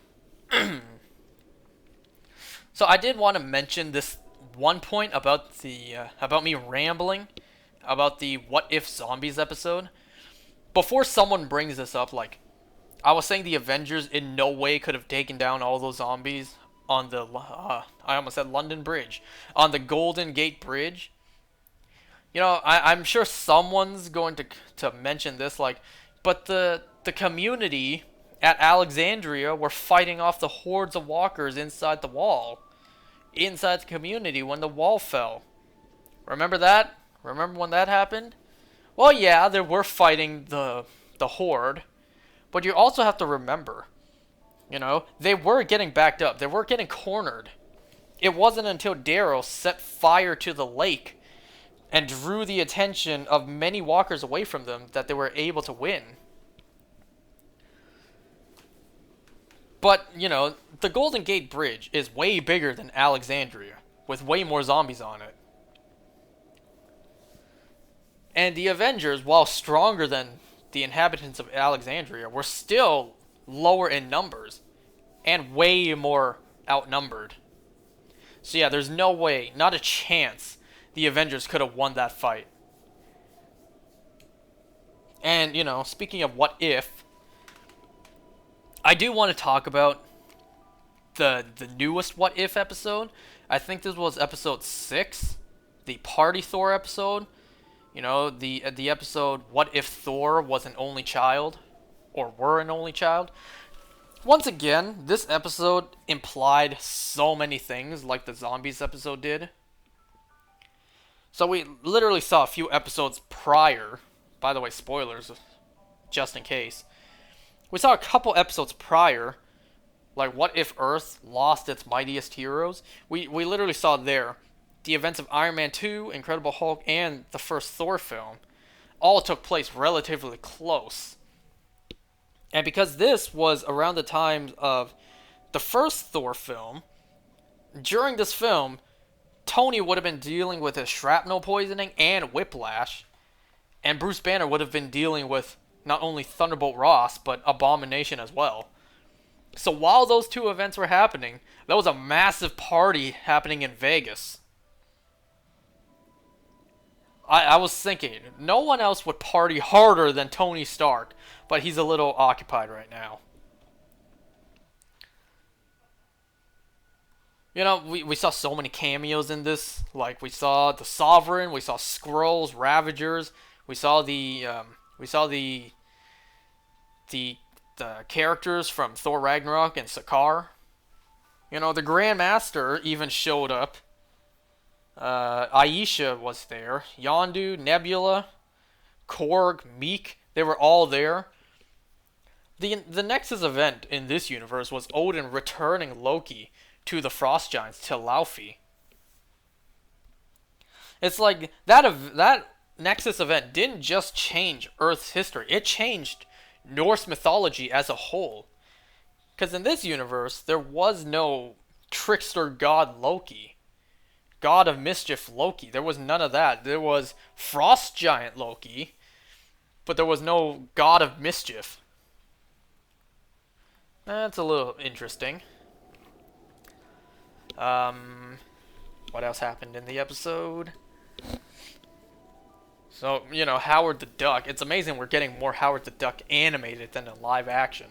So I did want to mention this one point about about me rambling about the What If Zombies episode. Before someone brings this up, like, I was saying the Avengers in no way could have taken down all those zombies on the, I almost said London Bridge, on the Golden Gate Bridge. I'm sure someone's going to mention this, like, but the community at Alexandria were fighting off the hordes of walkers inside the wall. Inside the community when the wall fell. Remember that? Remember when that happened? Well, yeah, they were fighting the horde, but you also have to remember, they were getting backed up. They were getting cornered. It wasn't until Daryl set fire to the lake and drew the attention of many walkers away from them that they were able to win. But, the Golden Gate Bridge is way bigger than Alexandria, with way more zombies on it. And the Avengers, while stronger than the inhabitants of Alexandria, were still lower in numbers, and way more outnumbered. So yeah, there's no way, not a chance, the Avengers could have won that fight. And, speaking of what if, I do want to talk about the newest What If episode. I think this was episode 6, the Party Thor episode. The episode What If Thor was an only child, or were an only child. Once again, this episode implied so many things like the zombies episode did. So we literally saw a few episodes prior, by the way, spoilers, just in case. We saw a couple episodes prior, like what if Earth lost its mightiest heroes? We literally saw there the events of Iron Man 2, Incredible Hulk, and the first Thor film. All took place relatively close. And because this was around the time of the first Thor film, during this film, Tony would have been dealing with his shrapnel poisoning and whiplash, and Bruce Banner would have been dealing with not only Thunderbolt Ross, but Abomination as well. So while those two events were happening, there was a massive party happening in Vegas. I was thinking, no one else would party harder than Tony Stark, but he's a little occupied right now. We saw so many cameos in this. Like, we saw the Sovereign, we saw Skrulls, Ravagers, we saw the characters from Thor Ragnarok and Sakaar. The Grand Master even showed up. Aisha was there. Yondu, Nebula, Korg, Meek, they were all there. The Nexus event in this universe was Odin returning Loki to the Frost Giants, to Laufey. It's like that Nexus event didn't just change Earth's history; it changed Norse mythology as a whole. Because in this universe, there was no trickster god Loki, god of mischief Loki. There was none of that. There was Frost Giant Loki, but there was no god of mischief. That's a little interesting. What else happened in the episode? So, Howard the Duck. It's amazing we're getting more Howard the Duck animated than in live action.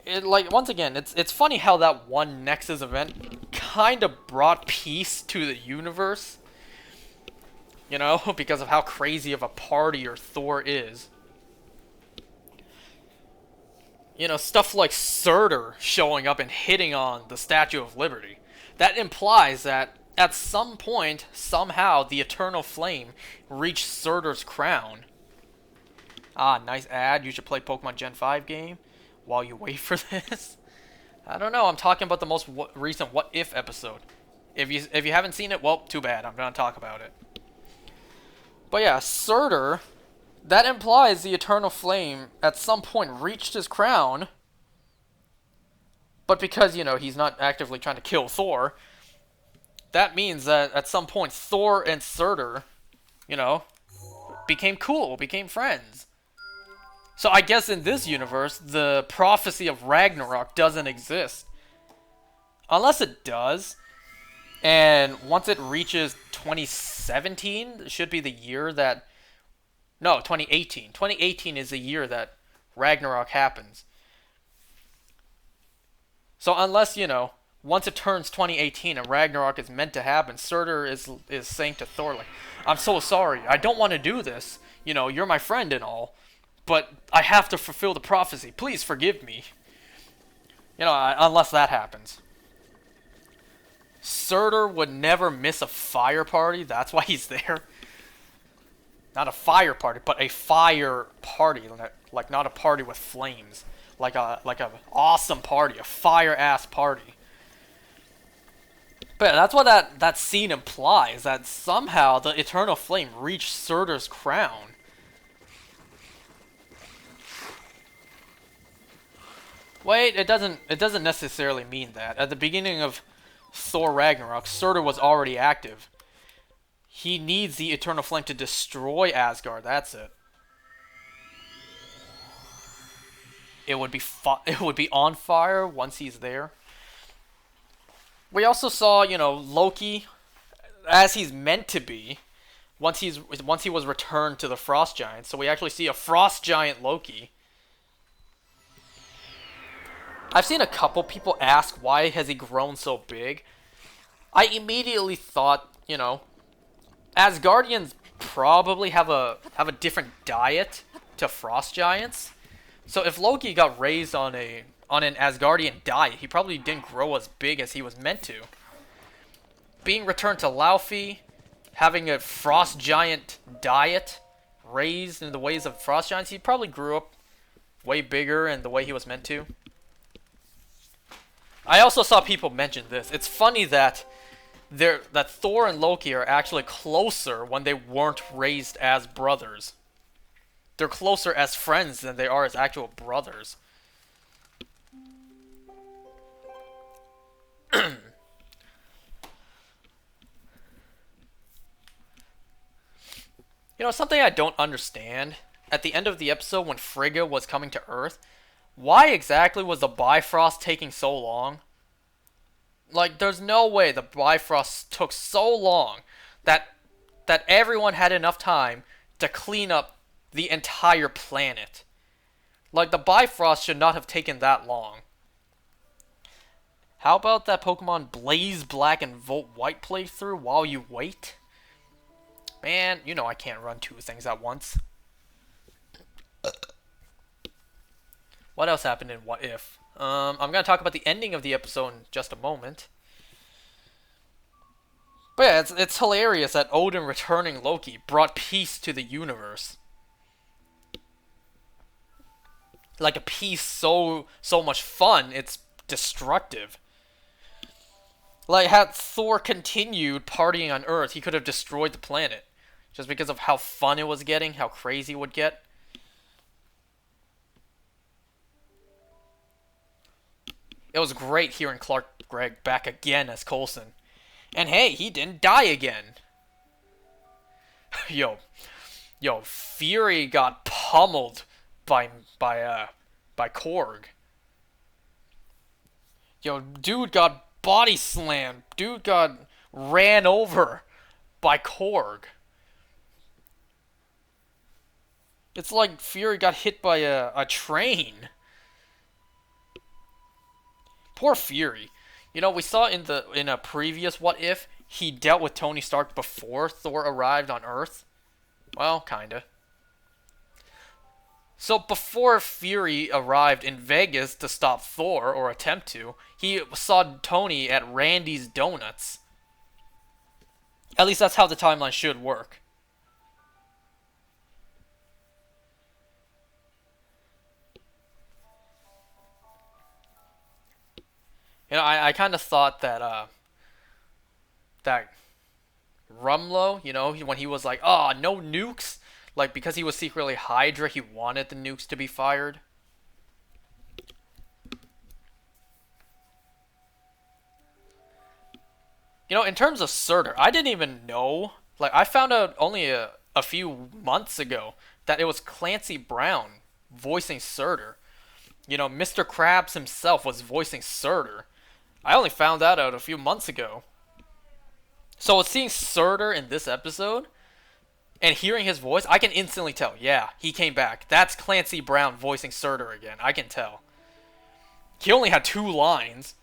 Once again, it's funny how that one Nexus event kind of brought peace to the universe. Because of how crazy of a partier Thor is. Stuff like Surtur showing up and hitting on the Statue of Liberty. That implies that at some point, somehow, the Eternal Flame reached Surtur's crown. Ah, nice ad. You should play Pokemon Gen 5 game while you wait for this. I don't know. I'm talking about the most recent What If episode. If you haven't seen it, well, too bad. I'm going to talk about it. But yeah, Surtur, that implies the Eternal Flame at some point reached his crown. But because, he's not actively trying to kill Thor, that means that at some point Thor and Surtur, became cool, became friends. So I guess in this universe, the prophecy of Ragnarok doesn't exist. Unless it does. And once it reaches 2017, it should be the year that... No, 2018. 2018 is the year that Ragnarok happens. So unless, once it turns 2018 and Ragnarok is meant to happen, Surtur is saying to Thor, like, I'm so sorry, I don't want to do this. You're my friend and all, but I have to fulfill the prophecy. Please forgive me. Unless that happens. Surtur would never miss a fire party. That's why he's there. Not a fire party, but a fire party. Like not a party with flames. Like a awesome party, a fire-ass party. But that's what that scene implies, that somehow the Eternal Flame reached Surtur's crown. Wait, it doesn't necessarily mean that. At the beginning of Thor Ragnarok, Surtur was already active. He needs the Eternal Flame to destroy Asgard, that's it. It would be on fire once he's there. We also saw, Loki as he's meant to be once he was returned to the Frost Giants. So we actually see a Frost Giant Loki. I've seen a couple people ask why has he grown so big. I immediately thought, Asgardians probably have a different diet to Frost Giants. So if Loki got raised on an Asgardian diet, he probably didn't grow as big as he was meant to. Being returned to Laufey, having a Frost Giant diet, raised in the ways of Frost Giants, he probably grew up way bigger in the way he was meant to. I also saw people mention this. It's funny that Thor and Loki are actually closer when they weren't raised as brothers. They're closer as friends than they are as actual brothers. Something I don't understand. At the end of the episode when Frigga was coming to Earth, why exactly was the Bifrost taking so long? Like, there's no way the Bifrost took so long that everyone had enough time to clean up the entire planet. Like, the Bifrost should not have taken that long. How about that Pokemon Blaze Black and Volt White playthrough while you wait? Man, I can't run two things at once. What else happened in What If? I'm going to talk about the ending of the episode in just a moment. But yeah, it's hilarious that Odin returning Loki brought peace to the universe. Like a peace so much fun, it's destructive. Like had Thor continued partying on Earth, he could have destroyed the planet. Just because of how fun it was getting, how crazy it would get. It was great hearing Clark Gregg back again as Coulson. And hey, he didn't die again. yo, Fury got pummeled by by Korg. Dude got body slammed. Dude got ran over by Korg. It's like Fury got hit by a train. Poor Fury. We saw in a previous What If, he dealt with Tony Stark before Thor arrived on Earth. Well, kinda. So before Fury arrived in Vegas to stop Thor, or attempt to, he saw Tony at Randy's Donuts. At least that's how the timeline should work. I kind of thought that Rumlow, when he was like, "Oh, no nukes," like because he was secretly Hydra, he wanted the nukes to be fired. In terms of Surtur, I didn't even know. Like, I found out only a few months ago that it was Clancy Brown voicing Surtur. Mr. Krabs himself was voicing Surtur. I only found that out a few months ago. So seeing Surtur in this episode and hearing his voice, I can instantly tell, yeah, he came back. That's Clancy Brown voicing Surtur again. I can tell. He only had 2 lines.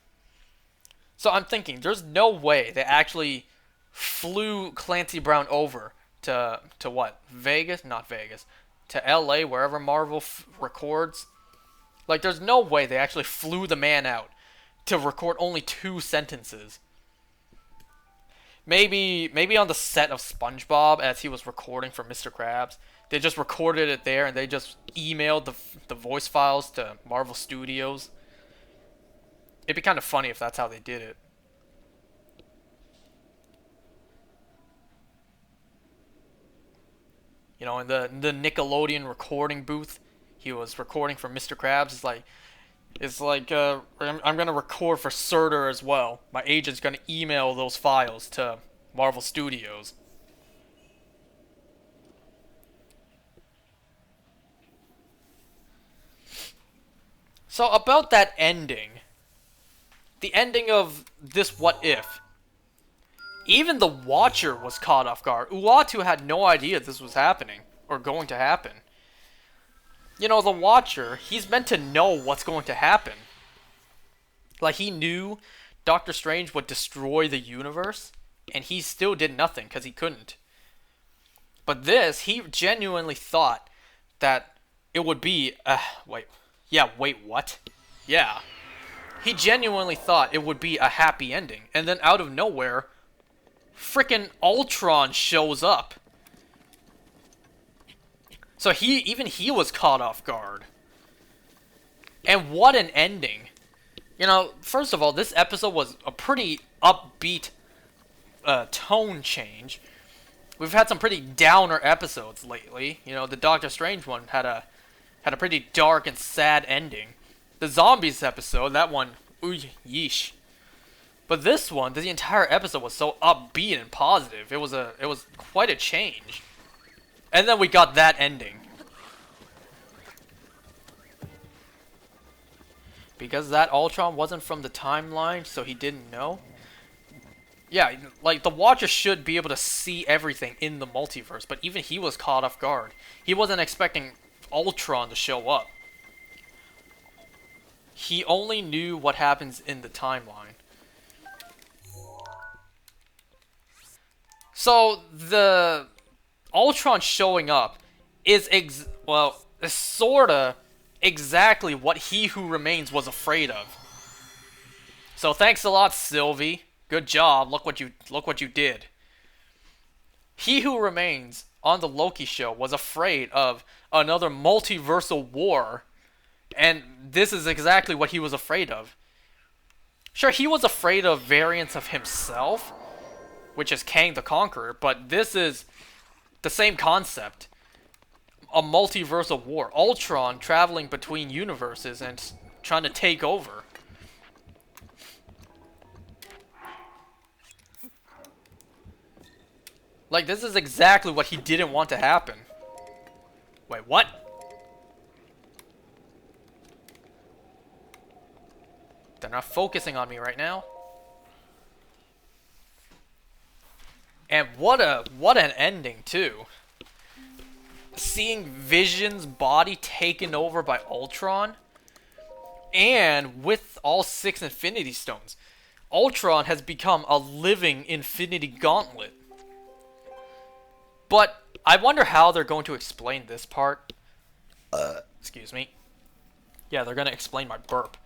So I'm thinking, there's no way they actually flew Clancy Brown over to what? Vegas? Not Vegas. To LA, wherever Marvel records. Like, there's no way they actually flew the man out to record only 2 sentences. Maybe on the set of SpongeBob as he was recording for Mr. Krabs, they just recorded it there and they just emailed the voice files to Marvel Studios. It'd be kind of funny if that's how they did it. In the Nickelodeon recording booth, he was recording for Mr. Krabs. I'm gonna record for Surtur as well. My agent's gonna email those files to Marvel Studios. So about that ending, the ending of this What If, even the Watcher was caught off guard. Uatu had no idea this was happening or going to happen. The Watcher, he's meant to know what's going to happen. Like, he knew Doctor Strange would destroy the universe, and he still did nothing because he couldn't. But this, he genuinely thought that it would be... wait, what? Yeah. He genuinely thought it would be a happy ending, and then out of nowhere, frickin' Ultron shows up. So even he was caught off guard. And what an ending. First of all, this episode was a pretty upbeat tone change. We've had some pretty downer episodes lately. The Doctor Strange one had a pretty dark and sad ending. The Zombies episode, that one, ooh, yeesh. But this one, the entire episode was so upbeat and positive. It was quite a change. And then we got that ending. Because that Ultron wasn't from the timeline, so he didn't know. Yeah, like, the Watcher should be able to see everything in the multiverse, but even he was caught off guard. He wasn't expecting Ultron to show up. He only knew what happens in the timeline. So, the Ultron showing up is sorta exactly what He Who Remains was afraid of. So thanks a lot, Sylvie. Good job. Look what you did. He who remains on the Loki show was afraid of another multiversal war, and this is exactly what he was afraid of. Sure, he was afraid of variants of himself, which is Kang the Conqueror, but this is the same concept. A multiversal war. Ultron traveling between universes and trying to take over. Like, this is exactly what he didn't want to happen. Wait, what? They're not focusing on me right now. And what an ending, too. Seeing Vision's body taken over by Ultron, and with all 6 Infinity Stones, Ultron has become a living Infinity Gauntlet. But I wonder how they're going to explain this part. Excuse me. Yeah, they're going to explain my burp.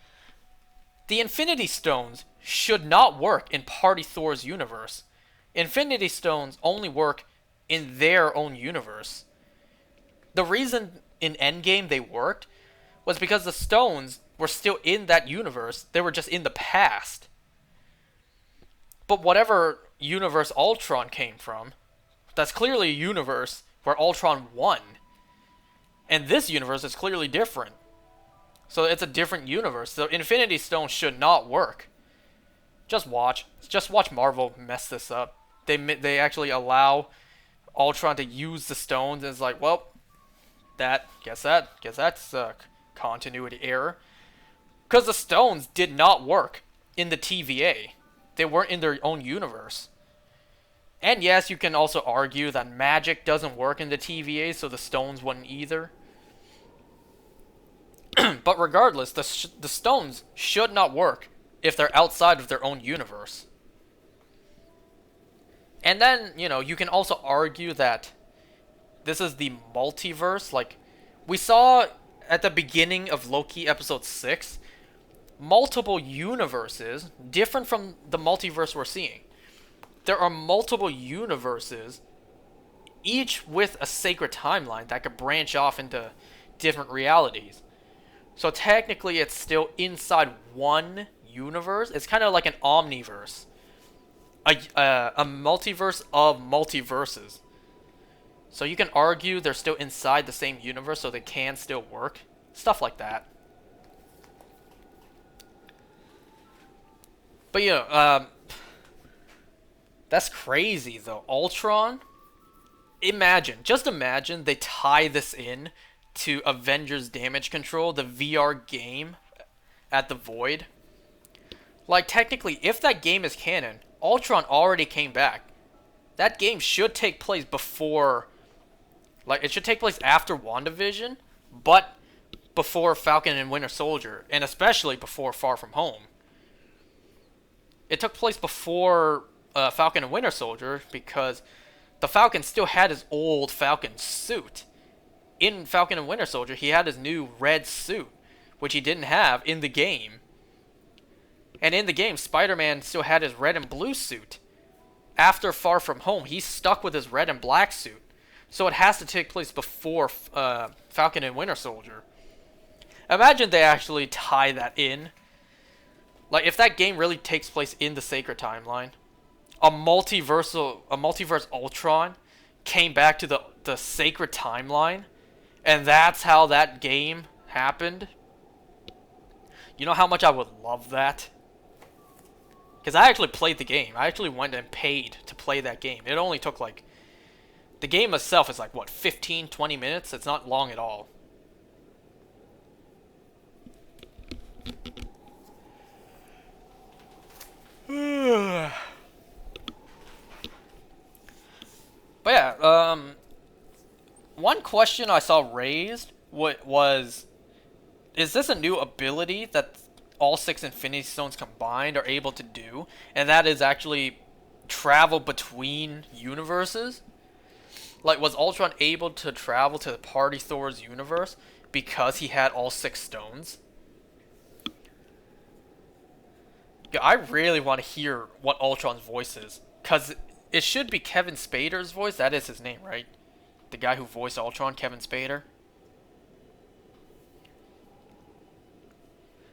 The Infinity Stones should not work in Party Thor's universe. Infinity Stones only work in their own universe. The reason in Endgame they worked was because the stones were still in that universe. They were just in the past. But whatever universe Ultron came from, that's clearly a universe where Ultron won. And this universe is clearly different. So it's a different universe. So Infinity Stones should not work. Just watch. Just watch Marvel mess this up. They actually allow Ultron to use the stones, and it's like, well, guess that's a continuity error. Because the stones did not work in the TVA. They weren't in their own universe. And yes, you can also argue that magic doesn't work in the TVA, so the stones wouldn't either. But regardless, the stones should not work if they're outside of their own universe. And then, you can also argue that this is the multiverse. Like, we saw at the beginning of Loki episode 6, multiple universes different from the multiverse we're seeing. There are multiple universes, each with a sacred timeline that could branch off into different realities. So technically it's still inside one universe. It's kind of like an omniverse. A multiverse of multiverses. So you can argue they're still inside the same universe, so they can still work. Stuff like that. But that's crazy though. Ultron? Just imagine they tie this in to Avengers Damage Control, the VR game at the Void. Like, technically, if that game is canon, Ultron already came back. That game should take place before... Like, it should take place after WandaVision, but before Falcon and Winter Soldier, and especially before Far From Home. It took place before Falcon and Winter Soldier because the Falcon still had his old Falcon suit. In Falcon and Winter Soldier, he had his new red suit, which he didn't have in the game. And in the game, Spider-Man still had his red and blue suit. After Far From Home, he's stuck with his red and black suit. So it has to take place before Falcon and Winter Soldier. Imagine they actually tie that in. Like, if that game really takes place in the Sacred Timeline, a multiverse Ultron came back to the Sacred Timeline, and that's how that game happened. You know how much I would love that? Because I actually played the game. I actually went and paid to play that game. It only took like... The game itself is like, what, 15, 20 minutes? It's not long at all. But yeah, one question I saw raised was, is this a new ability that all 6 Infinity Stones combined are able to do? And that is actually travel between universes? Like, was Ultron able to travel to Party Thor's universe because he had all 6 stones? Yeah, I really want to hear what Ultron's voice is, cause it should be Kevin Spader's voice. That is his name, right? The guy who voiced Ultron, Kevin Spader.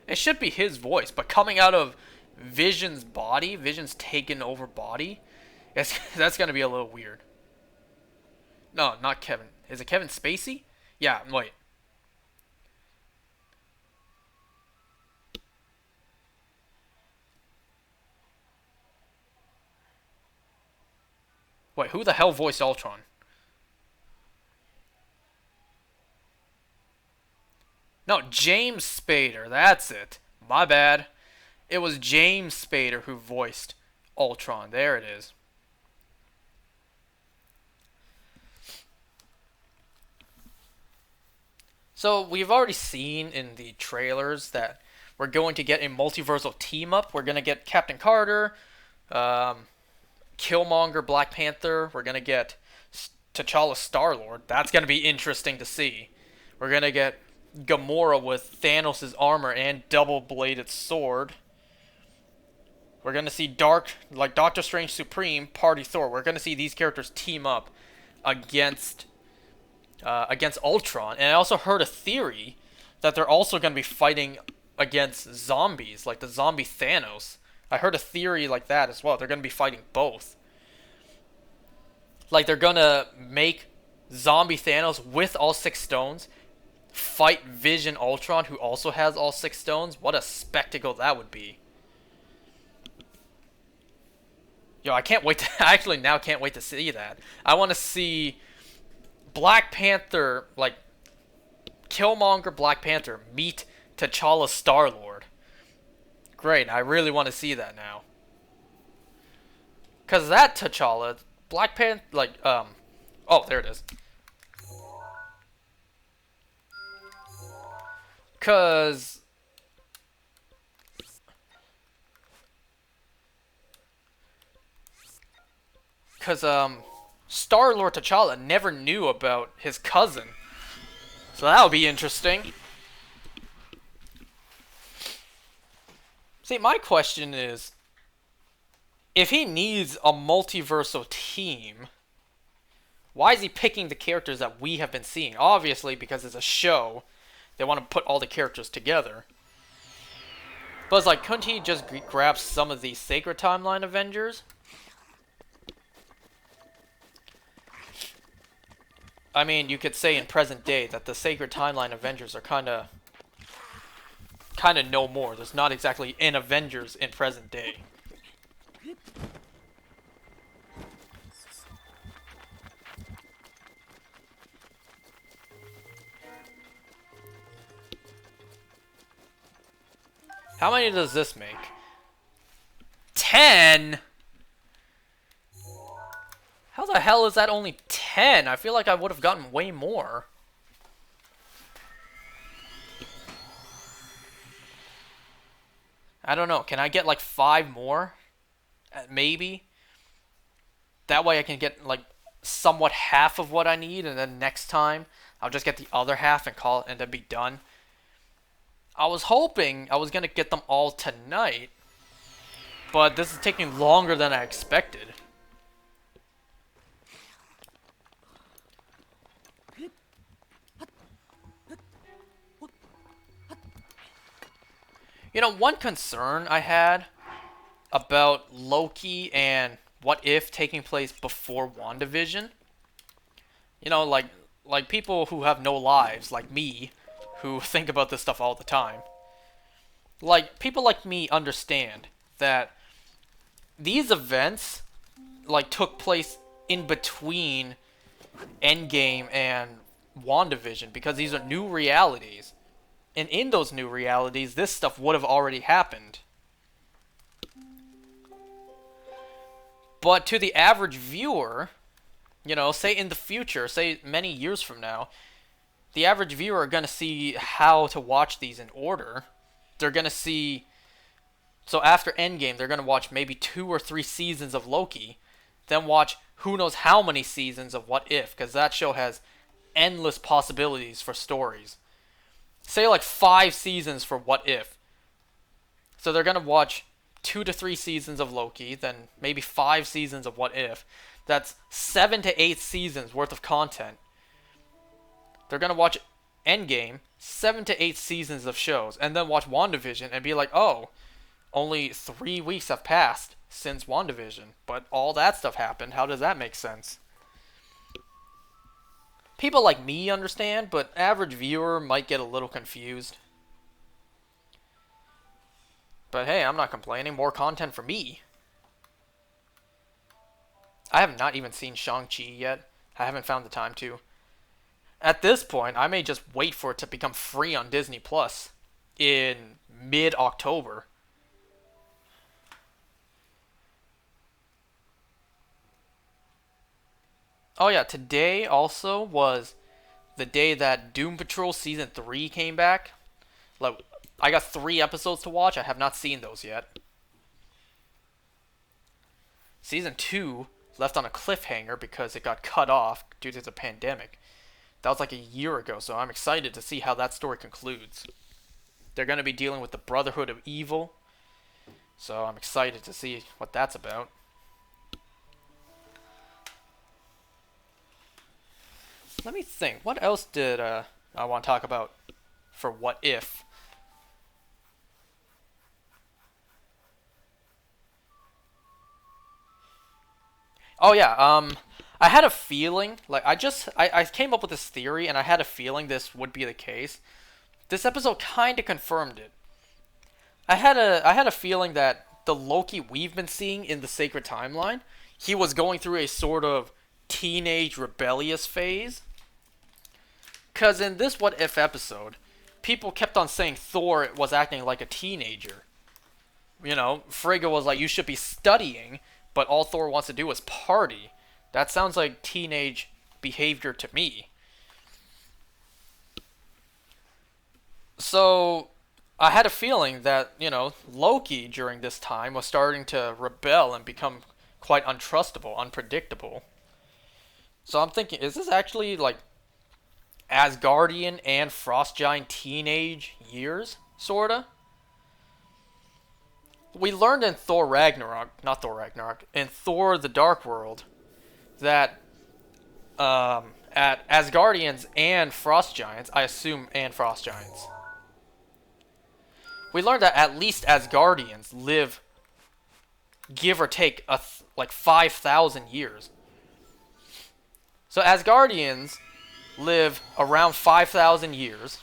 It should be his voice, but coming out of Vision's body, Vision's taken over body, that's gonna be a little weird. No, not Kevin. Is it Kevin Spacey? Yeah, wait. Wait, who the hell voiced Ultron? No, James Spader. That's it. My bad. It was James Spader who voiced Ultron. There it is. So we've already seen in the trailers that we're going to get a multiversal team up. We're gonna get Captain Carter, um, Killmonger, Black Panther. We're gonna get T'Challa, Star Lord. That's gonna be interesting to see. We're gonna get Gamora with Thanos' armor and double-bladed sword. We're gonna see Doctor Strange Supreme, Party Thor. We're gonna see these characters team up against against Ultron. And I also heard a theory that they're also gonna be fighting against zombies, like the zombie Thanos. I heard a theory like that as well. They're gonna be fighting both. Like they're gonna make zombie Thanos with all 6 stones fight Vision Ultron, who also has all 6 stones. What a spectacle that would be. Yo, I can't wait to I actually now can't wait to see that. I want to see Black Panther, like Killmonger, Black Panther meet T'Challa, Star Lord. Great, I really want to see that now. Cause that T'Challa, Black Panther, oh, there it is. Cause Star-Lord T'Challa never knew about his cousin. So that would be interesting. See, my question is, if he needs a multiversal team, why is he picking the characters that we have been seeing? Obviously, because it's a show, they want to put all the characters together. But it's like, couldn't he just grab some of these Sacred Timeline Avengers? I mean, you could say in present day that the Sacred Timeline Avengers are kind of no more. There's not exactly an Avengers in present day. How many does this make? 10? How the hell is that only 10? I feel like I would have gotten way more. I don't know. Can I get like 5 more? Maybe. That way I can get like somewhat half of what I need, and then next time I'll just get the other half and call it and then be done. I was hoping I was gonna get them all tonight, but this is taking longer than I expected. You know, one concern I had about Loki and What If taking place before WandaVision, you know, like people who have no lives, like me, who think about this stuff all the time. Like, people like me understand that these events, like, took place in between Endgame and WandaVision, because these are new realities. And in those new realities, this stuff would have already happened. But to the average viewer, you know, say in the future, say many years from now, the average viewer are going to see how to watch these in order. They're going to see... So after Endgame, they're going to watch maybe 2 or 3 seasons of Loki, then watch who knows how many seasons of What If, because that show has endless possibilities for stories. Say like 5 seasons for What If. So they're going to watch 2 to 3 seasons of Loki, then maybe 5 seasons of What If. That's 7 to 8 seasons worth of content. They're gonna watch Endgame, 7 to 8 seasons of shows, and then watch WandaVision and be like, oh, only 3 weeks have passed since WandaVision, but all that stuff happened. How does that make sense? People like me understand, but average viewer might get a little confused. But hey, I'm not complaining. More content for me. I have not even seen Shang-Chi yet. I haven't found the time to. At this point, I may just wait for it to become free on Disney Plus in mid-October. Oh yeah, today also was the day that Doom Patrol Season 3 came back. Like, I got 3 episodes to watch. I have not seen those yet. Season 2 left on a cliffhanger because it got cut off due to the pandemic. That was like a year ago, so I'm excited to see how that story concludes. They're going to be dealing with the Brotherhood of Evil, so I'm excited to see what that's about. Let me think. What else did I want to talk about for What If? Oh yeah, I had a feeling, like I came up with this theory and I had a feeling this would be the case. This episode kind of confirmed it. I had a feeling that the Loki we've been seeing in the Sacred Timeline, he was going through a sort of teenage rebellious phase. Cause in this What If episode, people kept on saying Thor was acting like a teenager. You know, Frigga was like, you should be studying, but all Thor wants to do is party. That sounds like teenage behavior to me. So, I had a feeling that, Loki during this time was starting to rebel and become quite untrustable, unpredictable. So I'm thinking, is this actually like Asgardian and Frost Giant teenage years, sorta? We learned in Thor Ragnarok, not Thor Ragnarok, in Thor the Dark World, that at Asgardians and Frost Giants, I assume, and Frost Giants, we learned that at least Asgardians live, give or take, like 5,000 years. So Asgardians live around 5,000 years,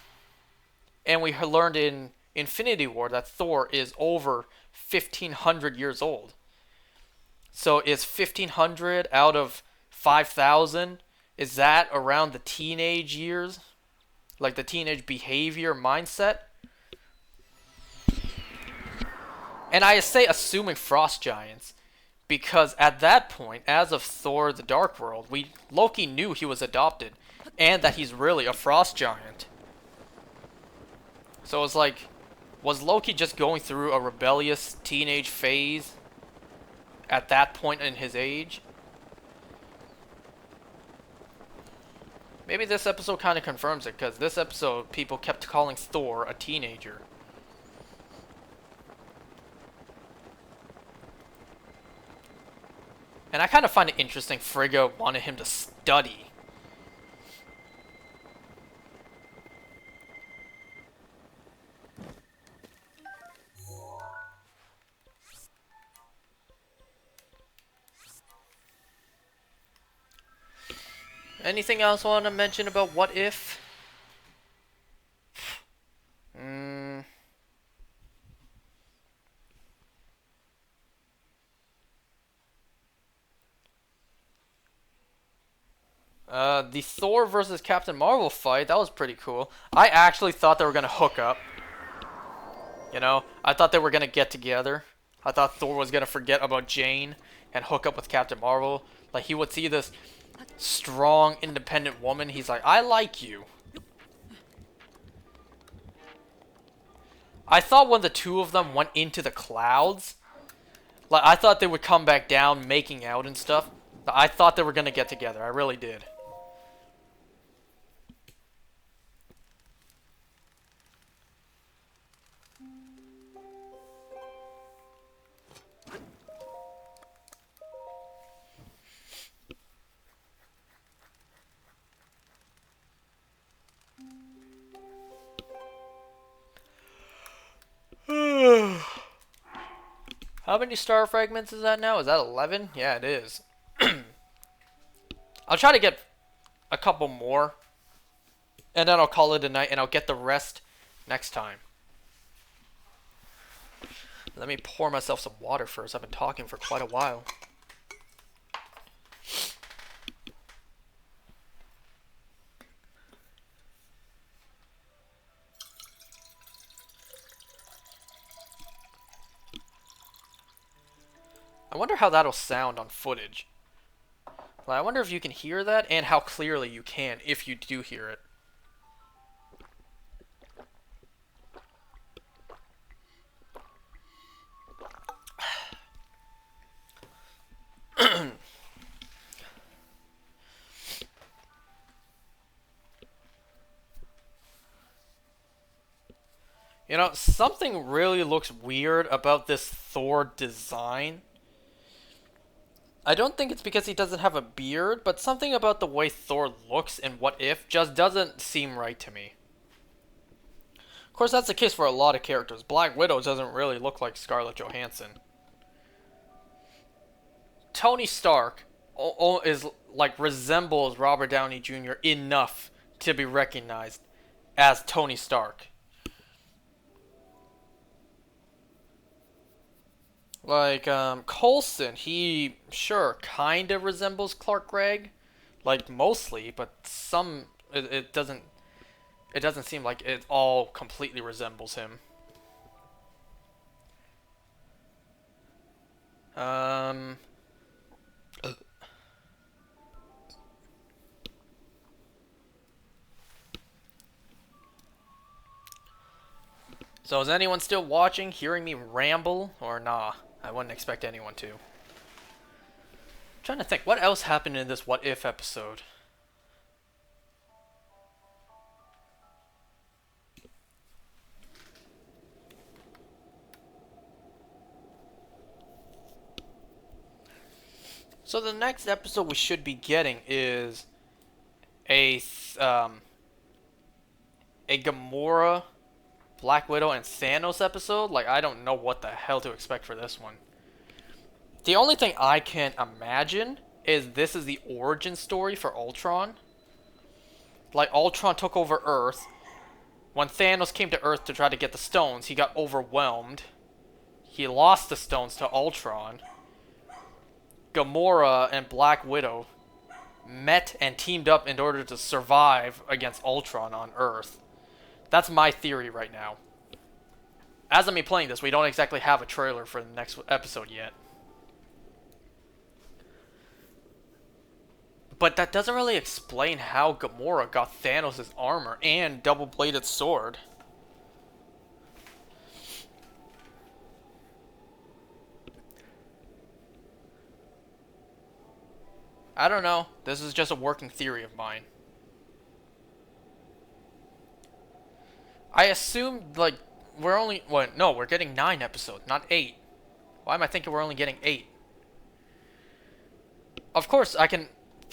and we learned in Infinity War that Thor is over 1,500 years old. So is 1,500 out of 5,000, is that around the teenage years? Like the teenage behavior mindset? And I say assuming Frost Giants, because at that point, as of Thor the Dark World, Loki knew he was adopted, and that he's really a Frost Giant. So it's like, was Loki just going through a rebellious teenage phase at that point in his age? Maybe this episode kind of confirms it, because this episode, people kept calling Thor a teenager. And I kind of find it interesting Frigga wanted him to study. Anything else I want to mention about What If? The Thor versus Captain Marvel fight, that was pretty cool. I actually thought they were going to hook up. I thought they were going to get together. I thought Thor was going to forget about Jane and hook up with Captain Marvel. Like, he would see this strong, independent woman. He's like, I like you. I thought when the two of them went into the clouds, like, I thought they would come back down making out and stuff. I thought they were going to get together. I really did. How many star fragments is that now? Is that 11? Yeah, it is. I'll try to get a couple more, and then I'll call it a night, and I'll get the rest next time. Let me pour myself some water first. I've been talking for quite a while. I wonder how that'll sound on footage. I wonder if you can hear that, and how clearly you can if you do hear it. You know, something really looks weird about this Thor design. I don't think it's because he doesn't have a beard, but something about the way Thor looks in What If just doesn't seem right to me. Of course, that's the case for a lot of characters. Black Widow doesn't really look like Scarlett Johansson. Tony Stark resembles Robert Downey Jr. enough to be recognized as Tony Stark. Like, Coulson, he, sure, kind of resembles Clark Gregg. Like, mostly, but it doesn't seem like it all completely resembles him. So is anyone still watching, hearing me ramble, or nah? I wouldn't expect anyone to. I'm trying to think, what else happened in this What If episode? So the next episode we should be getting is a Gamora, Black Widow, and Thanos episode. Like, I don't know what the hell to expect for this one. The only thing I can imagine is this is the origin story for Ultron. Like, Ultron took over Earth. When Thanos came to Earth to try to get the stones, he got overwhelmed. He lost the stones to Ultron. Gamora and Black Widow met and teamed up in order to survive against Ultron on Earth. That's my theory right now. As I'm playing this, we don't exactly have a trailer for the next episode yet. But that doesn't really explain how Gamora got Thanos' armor and double-bladed sword. I don't know. This is just a working theory of mine. I assumed, like, we're getting 9 episodes, not 8. Why am I thinking we're only getting 8? Of course,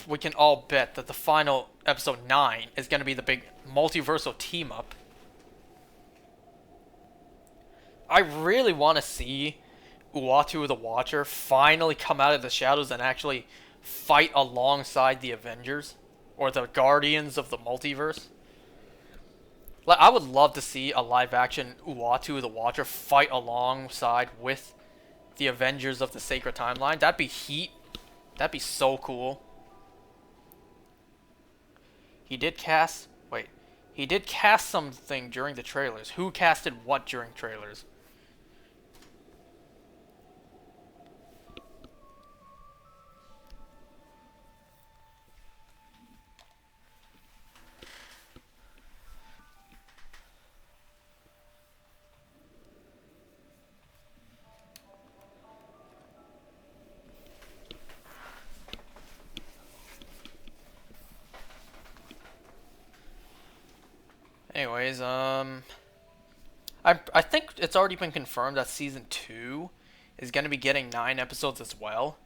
we can all bet that the final episode 9 is going to be the big multiversal team-up. I really want to see Uatu the Watcher finally come out of the shadows and actually fight alongside the Avengers, or the Guardians of the Multiverse. Like, I would love to see a live-action Uatu the Watcher fight alongside with the Avengers of the Sacred Timeline. That'd be heat. That'd be so cool. He did cast something during the trailers. Who casted what during trailers? Anyways, I think it's already been confirmed that Season 2 is going to be getting 9 episodes as well.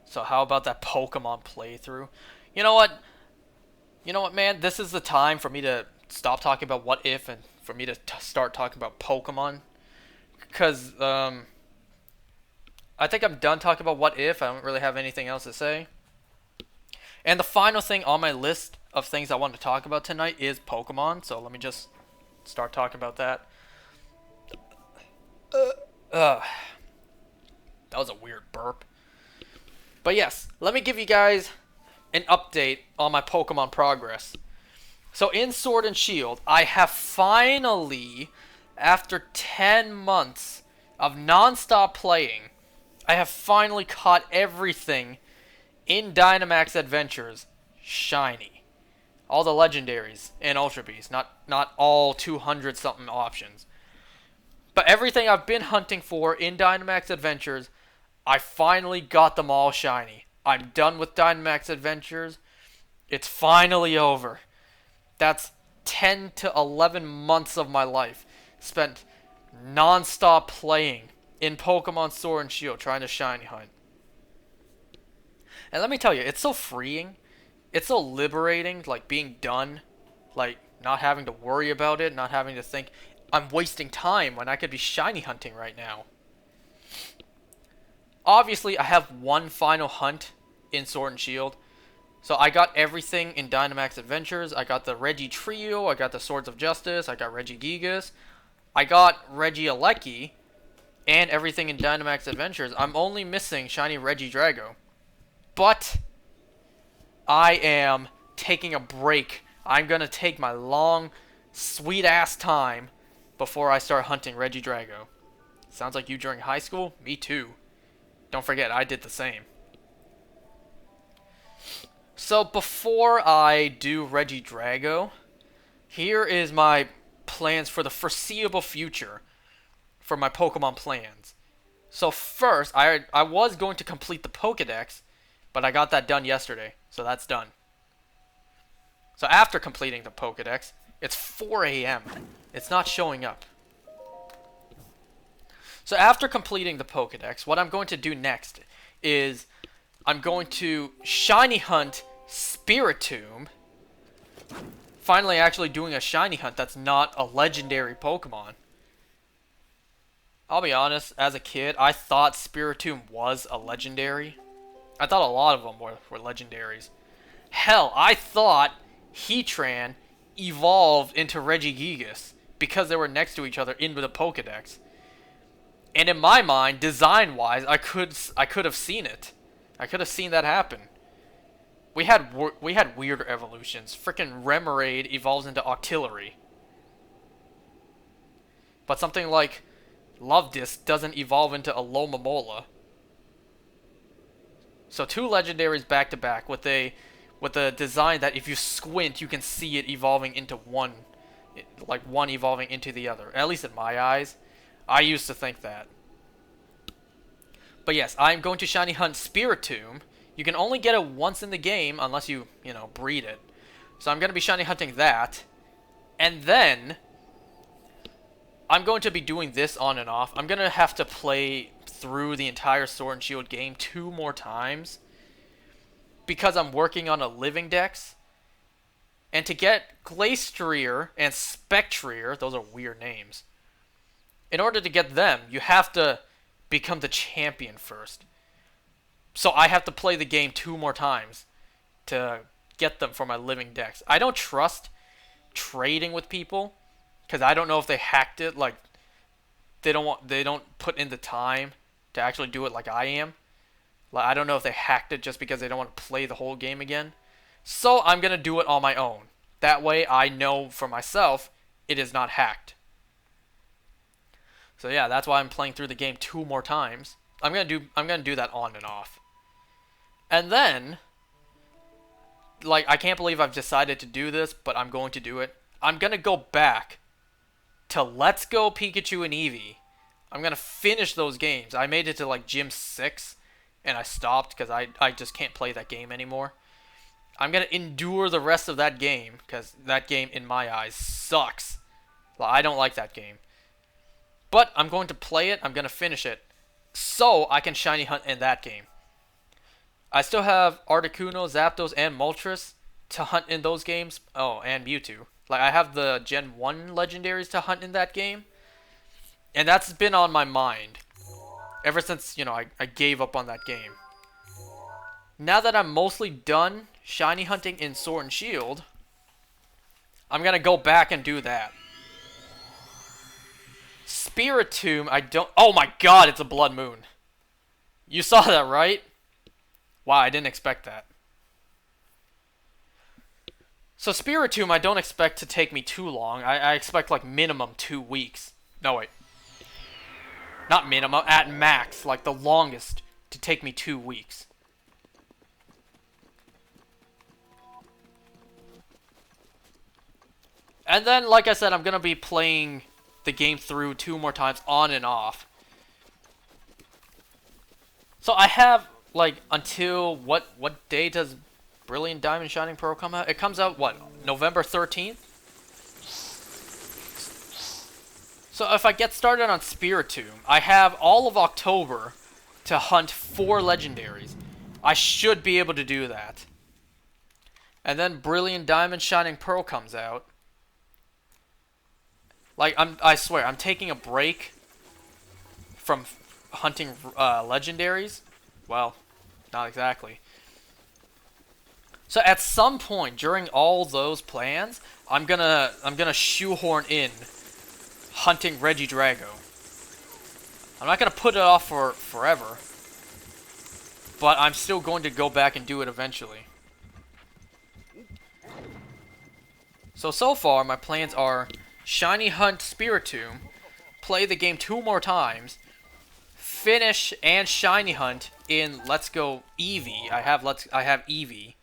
So how about that Pokemon playthrough? You know what? You know what, man? This is the time for me to stop talking about What If and for me to start talking about Pokemon. Because, I think I'm done talking about What If. I don't really have anything else to say. And the final thing on my list of things I want to talk about tonight is Pokemon. So let me just start talking about that. That was a weird burp. But yes, let me give you guys an update on my Pokemon progress. So in Sword and Shield, I have finally, after 10 months of non-stop playing, I have finally caught everything in Dynamax Adventures shiny. All the legendaries and Ultra Beasts, not all 200 something options. But everything I've been hunting for in Dynamax Adventures, I finally got them all shiny. I'm done with Dynamax Adventures. It's finally over. That's 10 to 11 months of my life spent non-stop playing in Pokemon Sword and Shield trying to shiny hunt. And let me tell you, it's so freeing. It's so liberating, like being done. Like not having to worry about it, not having to think I'm wasting time when I could be shiny hunting right now. Obviously, I have one final hunt in Sword and Shield. So I got everything in Dynamax Adventures. I got the Reggie Trio, I got the Swords of Justice, I got Regigigas, I got Regieleki, and everything in Dynamax Adventures. I'm only missing shiny Regidrago. But I am taking a break. I'm going to take my long, sweet-ass time before I start hunting Regidrago. Sounds like you during high school? Me too. Don't forget, I did the same. So before I do Regidrago, here is my plans for the foreseeable future for my Pokemon plans. So first, I was going to complete the Pokédex, but I got that done yesterday, so that's done. So after completing the Pokédex, it's 4 a.m. It's not showing up. So after completing the Pokédex, what I'm going to do next is I'm going to shiny hunt Spiritomb. Finally actually doing a shiny hunt that's not a legendary Pokemon. I'll be honest, as a kid, I thought Spiritomb was a legendary. I thought a lot of them were legendaries. Hell, I thought Heatran evolved into Regigigas because they were next to each other in the Pokédex. And in my mind, design-wise, I could have seen it. I could have seen that happen. We had weirder evolutions. Frickin' Remoraid evolves into Octillery. But something like Luvdisc doesn't evolve into Alomomola. So 2 legendaries back to back with a design that if you squint you can see it evolving into one, like one evolving into the other. At least in my eyes, I used to think that. But yes, I'm going to shiny hunt Spiritomb. You can only get it once in the game unless you breed it. So I'm going to be shiny hunting that. And then I'm going to be doing this on and off. I'm going to have to play through the entire Sword and Shield game 2 more times because I'm working on a living dex. And to get Glastrier and Spectrier, those are weird names. In order to get them, you have to become the champion first. So I have to play the game 2 more times to get them for my living dex. I don't trust trading with people because I don't know if they hacked it. Like they don't put in the time to actually do it like I am. Like I don't know if they hacked it just because they don't want to play the whole game again. So I'm gonna do it on my own. That way I know for myself it is not hacked. So yeah, that's why I'm playing through the game 2 more times. I'm gonna do that on and off. And then, like, I can't believe I've decided to do this, but I'm going to do it. I'm gonna go back to Let's Go Pikachu and Eevee. I'm gonna finish those games. I made it to like Gym 6, and I stopped because I just can't play that game anymore. I'm gonna endure the rest of that game because that game, in my eyes, sucks. Well, I don't like that game. But I'm going to play it. I'm gonna finish it so I can shiny hunt in that game. I still have Articuno, Zapdos, and Moltres to hunt in those games. Oh, and Mewtwo. Like, I have the Gen 1 legendaries to hunt in that game. And that's been on my mind ever since, I gave up on that game. Now that I'm mostly done shiny hunting in Sword and Shield, I'm gonna go back and do that. Spirit Tomb, I don't... Oh my god, it's a Blood Moon. You saw that, right? Wow, I didn't expect that. So Spirit Tomb, I don't expect to take me too long. I expect like minimum 2 weeks. No, wait. Not minimum, at max, like the longest to take me 2 weeks. And then, like I said, I'm going to be playing the game through 2 more times on and off. So I have, like, until, what day does Brilliant Diamond Shining Pearl come out? It comes out, what, November 13th? So if I get started on Spirit Tomb, I have all of October to hunt 4 legendaries. I should be able to do that. And then Brilliant Diamond Shining Pearl comes out. Like, I swear, I'm taking a break from hunting legendaries. Well, not exactly. So at some point during all those plans, I'm gonna shoehorn in hunting Regidrago. I'm not gonna put it off for forever, but I'm still going to go back and do it eventually. So far my plans are shiny hunt Spirit Tomb, play the game 2 more times, finish and shiny hunt in Let's Go Eevee. I have Eevee.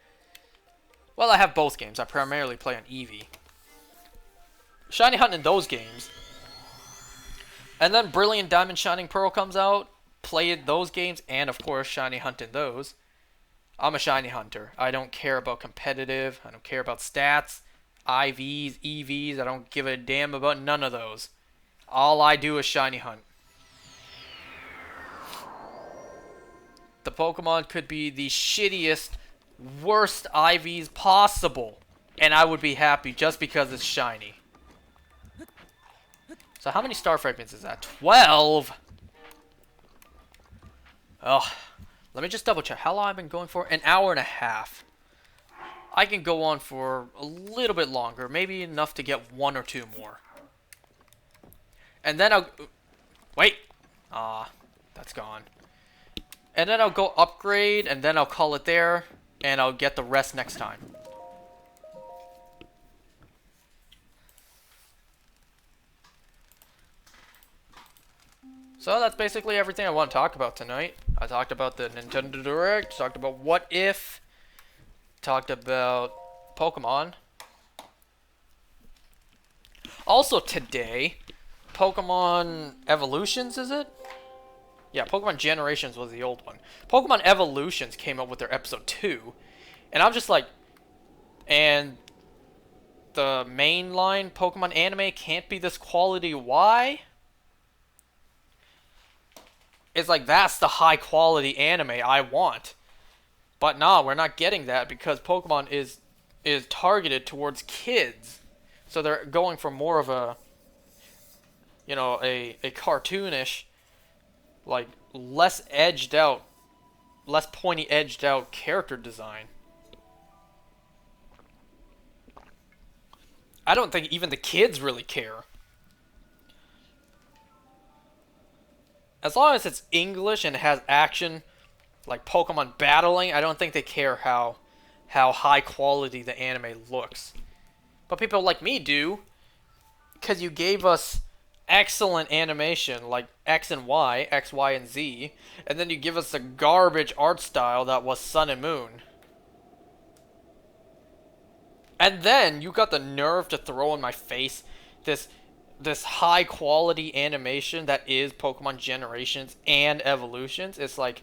Well, I have both games. I primarily play on Eevee. Shiny hunt in those games. And then Brilliant Diamond Shining Pearl comes out, play those games, and of course shiny hunt in those. I'm a shiny hunter. I don't care about competitive. I don't care about stats, IVs, EVs. I don't give a damn about none of those. All I do is shiny hunt. The Pokemon could be the shittiest, worst IVs possible, and I would be happy just because it's shiny. So how many star fragments is that? 12! Oh, let me just double check. How long have I been going for? An hour and a half. I can go on for a little bit longer. Maybe enough to get 1 or 2 more. And then I'll... Wait! That's gone. And then I'll go upgrade, and then I'll call it there, and I'll get the rest next time. So that's basically everything I want to talk about tonight. I talked about the Nintendo Direct, talked about What If, talked about Pokemon. Also today, Pokemon Evolutions, is it? Yeah, Pokemon Generations was the old one. Pokemon Evolutions came up with their episode 2. And I'm just like... And the mainline Pokemon anime can't be this quality. Why? It's like, that's the high quality anime I want. But nah, we're not getting that because Pokemon is targeted towards kids. So they're going for more of a... You know, a cartoonish... Like, less edged out, less pointy edged out character design. I don't think even the kids really care. As long as it's English and it has action, like Pokemon battling, I don't think they care how high quality the anime looks. But people like me do, because you gave us excellent animation like X and Y, X, Y, and Z, and then you give us a garbage art style that was Sun and Moon. And then you got the nerve to throw in my face this high quality animation that is Pokemon Generations and Evolutions. It's like,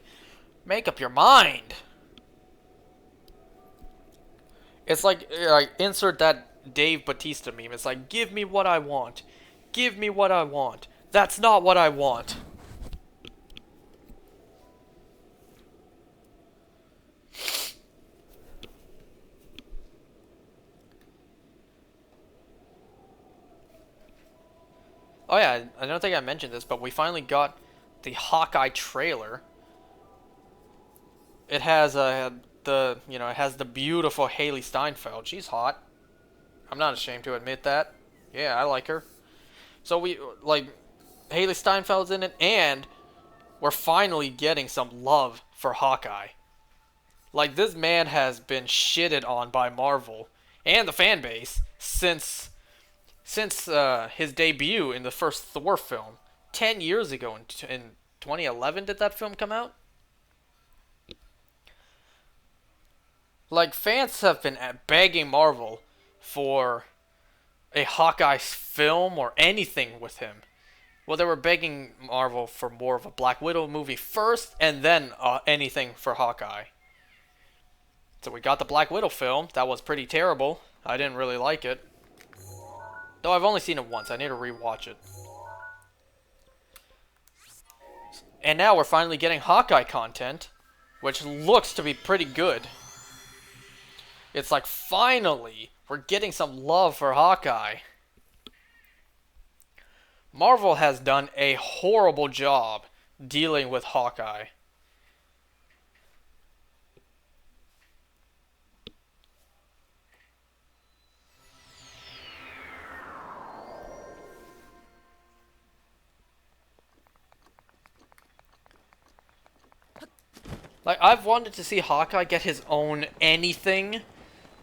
make up your mind. It's like insert that Dave Bautista meme. It's like, give me what I want. Give me what I want. That's not what I want. I don't think I mentioned this, but we finally got the Hawkeye trailer. It has it has the beautiful Haley Steinfeld. She's hot. I'm not ashamed to admit that. Yeah, I like her. So we like Haley Steinfeld's in it, and we're finally getting some love for Hawkeye. Like, this man has been shitted on by Marvel and the fan base since his debut in the first Thor film 10 years ago. In 2011 did that film come out? Like, fans have been begging Marvel for a Hawkeye film or anything with him. Well, they were begging Marvel for more of a Black Widow movie first, and then anything for Hawkeye. So we got the Black Widow film. That was pretty terrible. I didn't really like it. Though I've only seen it once. I need to rewatch it. And now we're finally getting Hawkeye content, which looks to be pretty good. It's like, finally, we're getting some love for Hawkeye. Marvel has done a horrible job dealing with Hawkeye. Like, I've wanted to see Hawkeye get his own anything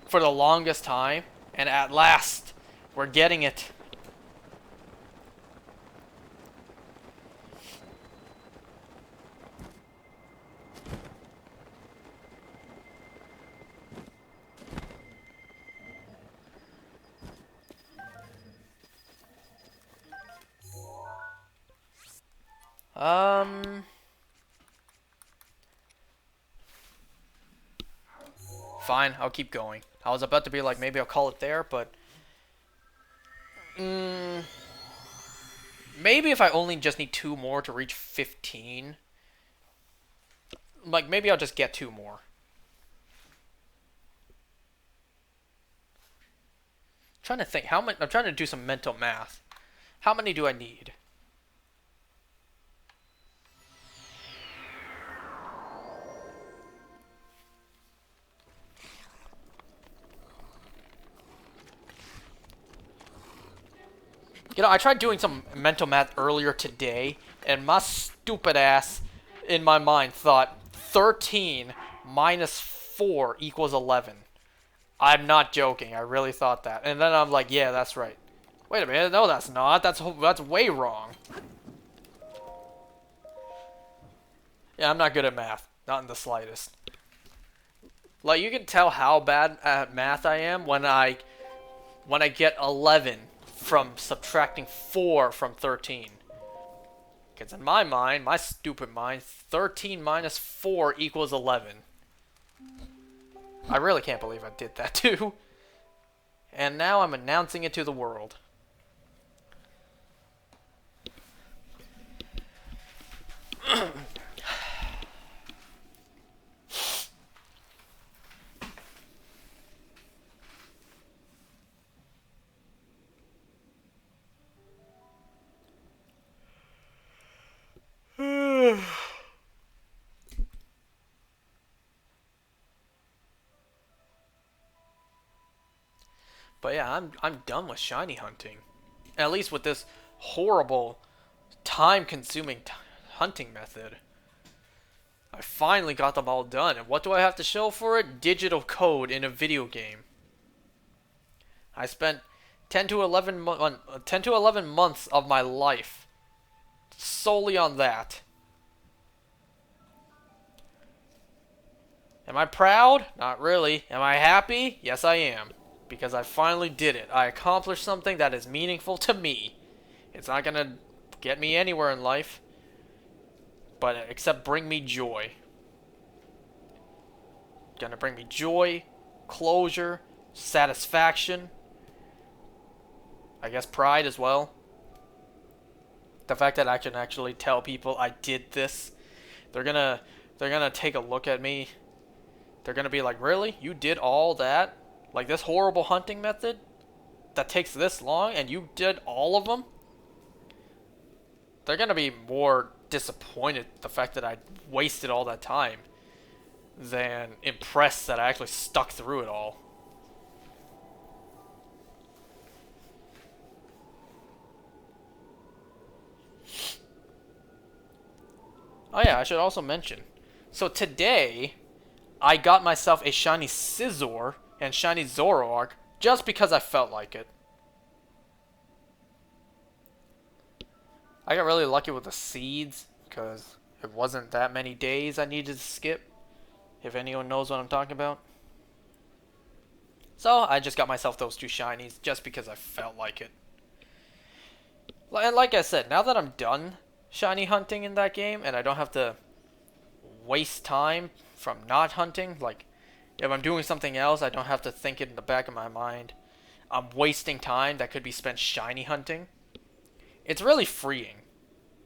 for the longest time, and at last, we're getting it. Fine, I'll keep going. I was about to be like, maybe I'll call it there, but maybe if I only just need 2 more to reach 15, like, maybe I'll just get 2 more. I'm trying to think, how many? I'm trying to do some mental math. How many do I need? You know, I tried doing some mental math earlier today, and my stupid ass, in my mind, thought 13 minus 4 equals 11. I'm not joking. I really thought that. And then I'm like, yeah, that's right. Wait a minute. No, that's not. That's way wrong. Yeah, I'm not good at math. Not in the slightest. Like, you can tell how bad at math I am when I get 11 from subtracting 4 from 13. Because in my mind, my stupid mind, 13 minus 4 equals 11. I really can't believe I did that too. And now I'm announcing it to the world. But yeah, I'm done with shiny hunting. At least with this horrible, time-consuming hunting method. I finally got them all done. And what do I have to show for it? Digital code in a video game. I spent 10 to 11 months of my life solely on that. Am I proud? Not really. Am I happy? Yes, I am. Because I finally did it. I accomplished something that is meaningful to me. It's not gonna get me anywhere in life, but except bring me joy. It's gonna bring me joy, closure, satisfaction. I guess pride as well. The fact that I can actually tell people I did this. They're gonna take a look at me. They're gonna be like, really? You did all that? Like, this horrible hunting method that takes this long, and you did all of them? they're gonna be more disappointed the fact that I wasted all that time than impressed that I actually stuck through it all. Oh yeah, I should also mention. So today, I got myself a shiny Scizor and shiny Zoroark just because I felt like it. I got really lucky with the seeds because it wasn't that many days I needed to skip, if anyone knows what I'm talking about. So I just got myself those two shinies just because I felt like it. And like I said, now that I'm done shiny hunting in that game and I don't have to waste time from not hunting, like if I'm doing something else, I don't have to think it in the back of my mind. I'm wasting time that could be spent shiny hunting. It's really freeing.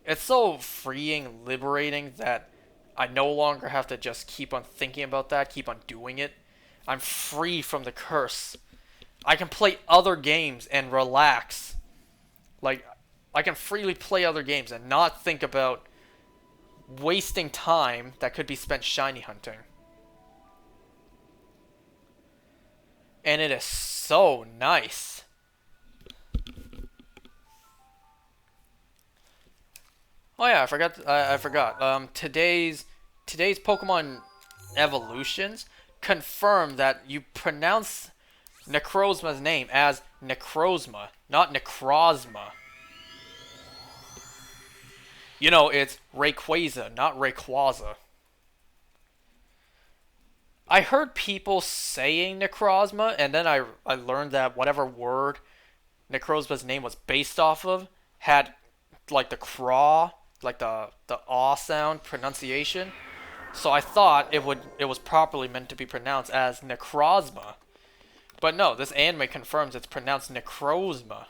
It's so freeing, liberating that I no longer have to just keep on thinking about that, keep on doing it. I'm free from the curse. I can play other games and relax. Like, I can freely play other games and not think about wasting time that could be spent shiny hunting. And it is so nice. Oh yeah, I forgot. Today's Pokemon evolutions confirm that you pronounce Necrozma's name as Necrozma, not Necrozma. You know, it's Rayquaza, not Rayquaza. I heard people saying Necrozma, and then I learned that whatever word Necrozma's name was based off of had like the craw, like the aw sound pronunciation. So I thought it was properly meant to be pronounced as Necrozma. But no, this anime confirms it's pronounced Necrozma.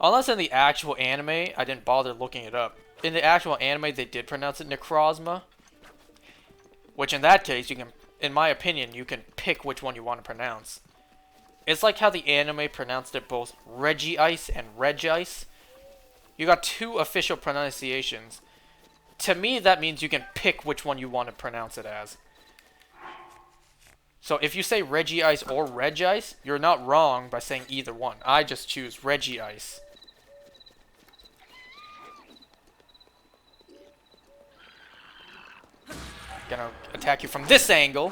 Unless in the actual anime, I didn't bother looking it up. In the actual anime, they did pronounce it Necrozma. Which in that case, you can, in my opinion, you can pick which one you want to pronounce. It's like how the anime pronounced it both Regice and Regice. You got two official pronunciations. To me, that means you can pick which one you want to pronounce it as. So if you say Regice or Regice, you're not wrong by saying either one. I just choose Regice. Gonna attack you from this angle.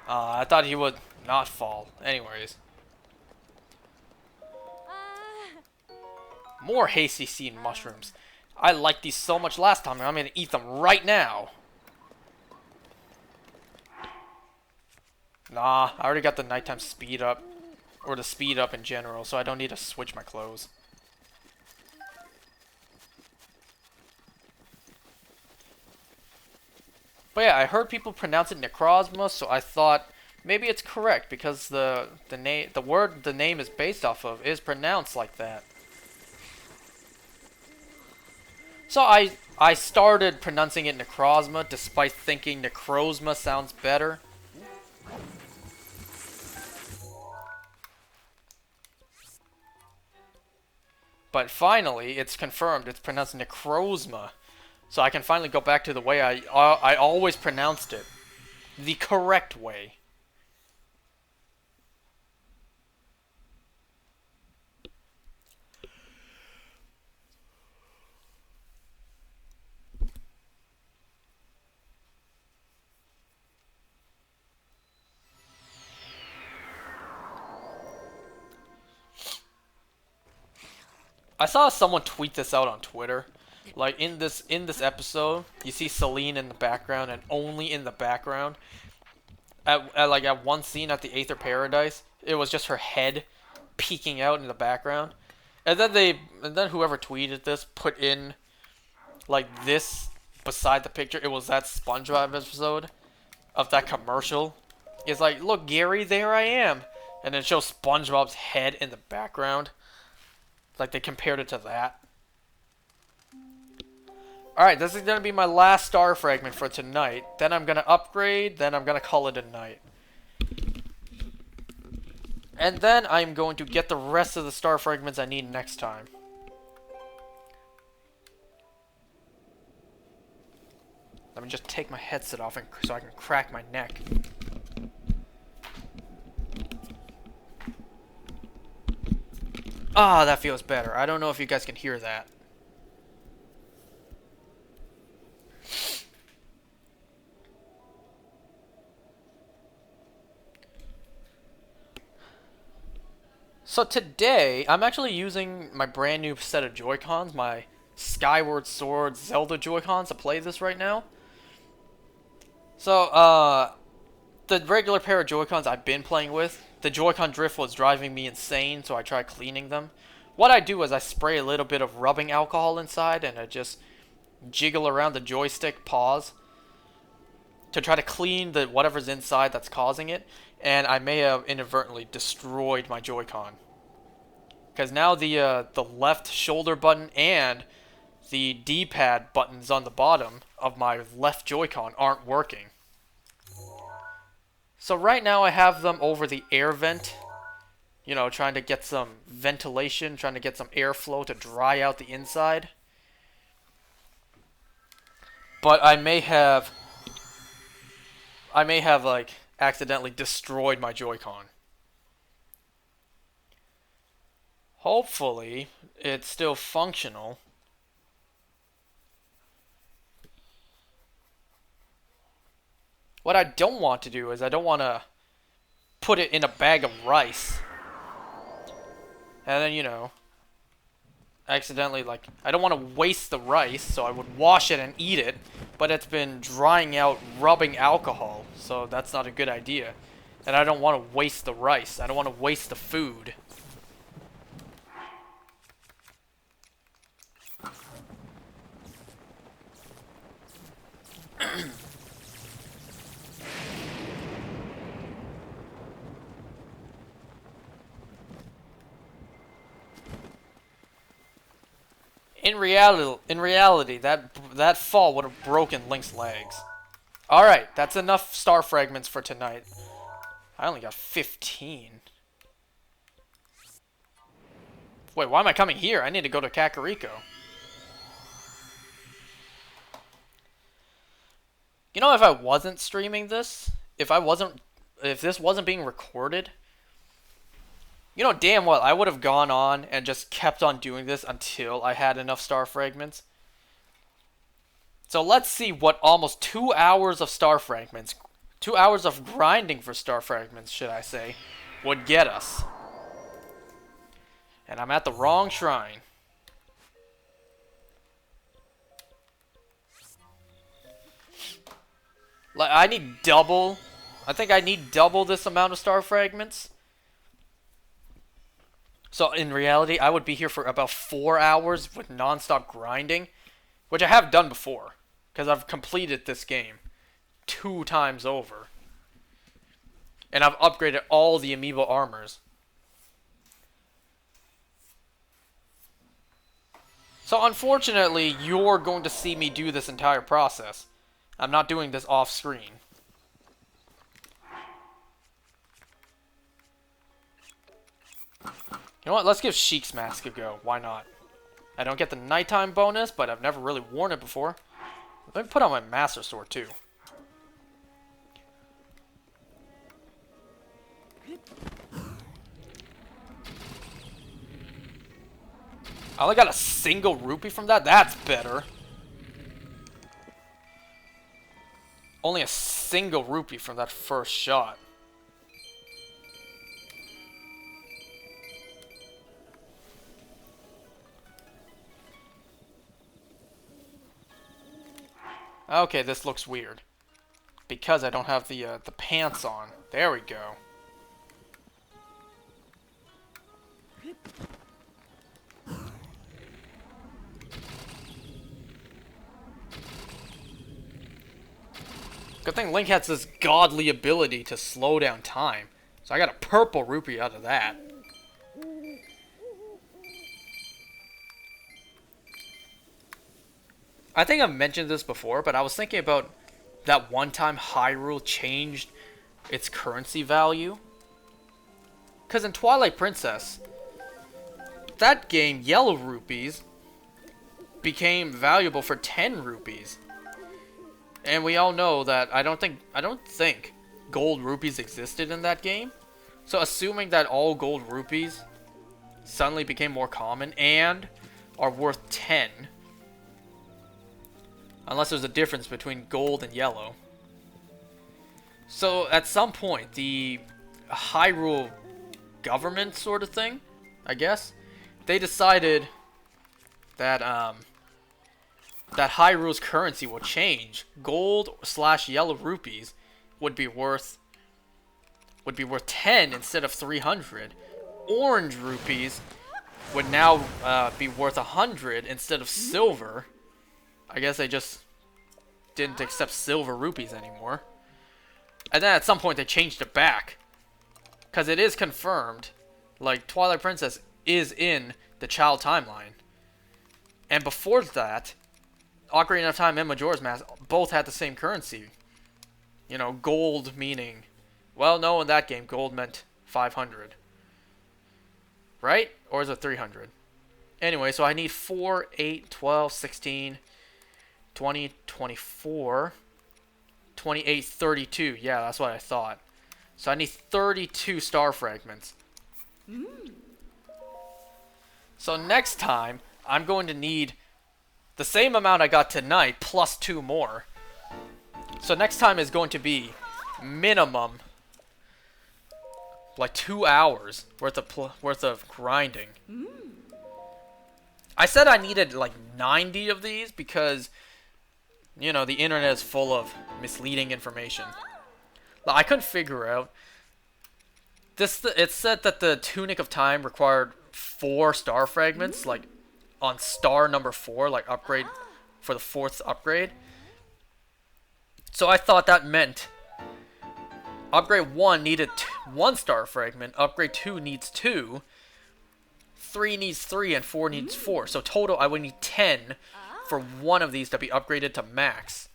I thought he would not fall. Anyways. More hasty seed mushrooms. I liked these so much last time, and I'm gonna eat them right now. Nah, I already got the nighttime speed up. Or the speed up in general, so I don't need to switch my clothes. But yeah, I heard people pronounce it Necrozma, so I thought maybe it's correct because the word the name is based off of is pronounced like that. So I started pronouncing it Necrozma despite thinking Necrozma sounds better. But finally, it's confirmed it's pronounced Necrozma. So I can finally go back to the way I always pronounced it. The correct way. I saw someone tweet this out on Twitter. Like in this episode, you see Celine in the background and only in the background. At one scene at the Aether Paradise, it was just her head peeking out in the background. And then whoever tweeted this put in like this beside the picture. It was that SpongeBob episode of that commercial. It's like, look, Gary, there I am. And it shows SpongeBob's head in the background. Like they compared it to that. Alright, this is going to be my last star fragment for tonight. Then I'm going to upgrade, then I'm going to call it a night. And then I'm going to get the rest of the star fragments I need next time. Let me just take my headset off so I can crack my neck. Ah, that feels better. I don't know if you guys can hear that. So today, I'm actually using my brand new set of Joy-Cons, my Skyward Sword Zelda Joy-Cons to play this right now. So, the regular pair of Joy-Cons I've been playing with, the Joy-Con drift was driving me insane, so I tried cleaning them. What I do is I spray a little bit of rubbing alcohol inside, and I just jiggle around the joystick paws to try to clean the whatever's inside that's causing it, and I may have inadvertently destroyed my Joy-Con. Because now the left shoulder button and the D-pad buttons on the bottom of my left Joy-Con aren't working. So right now I have them over the air vent, you know, trying to get some ventilation, trying to get some airflow to dry out the inside. But I may have like accidentally destroyed my Joy-Con. Hopefully, it's still functional. What I don't want to do is I don't want to put it in a bag of rice. And then, you know, accidentally, like, I don't want to waste the rice, so I would wash it and eat it. But it's been drying out rubbing alcohol, so that's not a good idea. And I don't want to waste the rice. I don't want to waste the food. In reality, that fall would have broken Link's legs. Alright, that's enough star fragments for tonight. I only got 15. Wait, why am I coming here? I need to go to Kakariko. You know, if I wasn't streaming this, if this wasn't being recorded, you know damn well I would have gone on and just kept on doing this until I had enough star fragments. So let's see what almost 2 hours of star fragments, 2 hours of grinding for star fragments, should I say, would get us. And I'm at the wrong shrine. Like, I need double. I think I need double this amount of star fragments. So in reality, I would be here for about 4 hours with non-stop grinding, which I have done before, because I've completed this game 2 times over. And I've upgraded all the amiibo armors. So unfortunately, you're going to see me do this entire process. I'm not doing this off screen. You know what? Let's give Sheik's mask a go. Why not? I don't get the nighttime bonus, but I've never really worn it before. Let me put on my Master Sword, too. I only got a single rupee from that? That's better. Only a single rupee from that first shot. Okay, this looks weird. Because I don't have the pants on. There we go. Good thing Link has this godly ability to slow down time. So I got a purple rupee out of that. I think I've mentioned this before, but I was thinking about that one time Hyrule changed its currency value. Because in Twilight Princess, that game, yellow rupees, became valuable for 10 rupees. And we all know that I don't think gold rupees existed in that game. So assuming that all gold rupees suddenly became more common and are worth 10. Unless there's a difference between gold and yellow. So at some point, the Hyrule government sort of thing, I guess, they decided that that Hyrule's currency will change. Gold/yellow rupees would be worth 10 instead of 300. Orange rupees would now be worth 100 instead of silver. I guess they just didn't accept silver rupees anymore. And then at some point they changed it back. Because it is confirmed, like, Twilight Princess is in the Child timeline. And before that, Ocarina of Time and Majora's Mask both had the same currency. You know, gold meaning... Well, no, in that game, gold meant 500. Right? Or is it 300? Anyway, so I need 4, 8, 12, 16, 20, 24, 28, 32. Yeah, that's what I thought. So I need 32 star fragments. So next time, I'm going to need the same amount I got tonight, plus 2 more. So next time is going to be minimum, like 2 hours worth of grinding. I said I needed like 90 of these because, you know, the internet is full of misleading information. I couldn't figure out. It said that the Tunic of Time required 4 star fragments, like on star number 4, like upgrade for the 4th upgrade. So I thought that meant upgrade 1 needed 1 star fragment, upgrade 2 needs 2, 3 needs 3, and 4 needs 4. So total I would need 10 for one of these to be upgraded to max.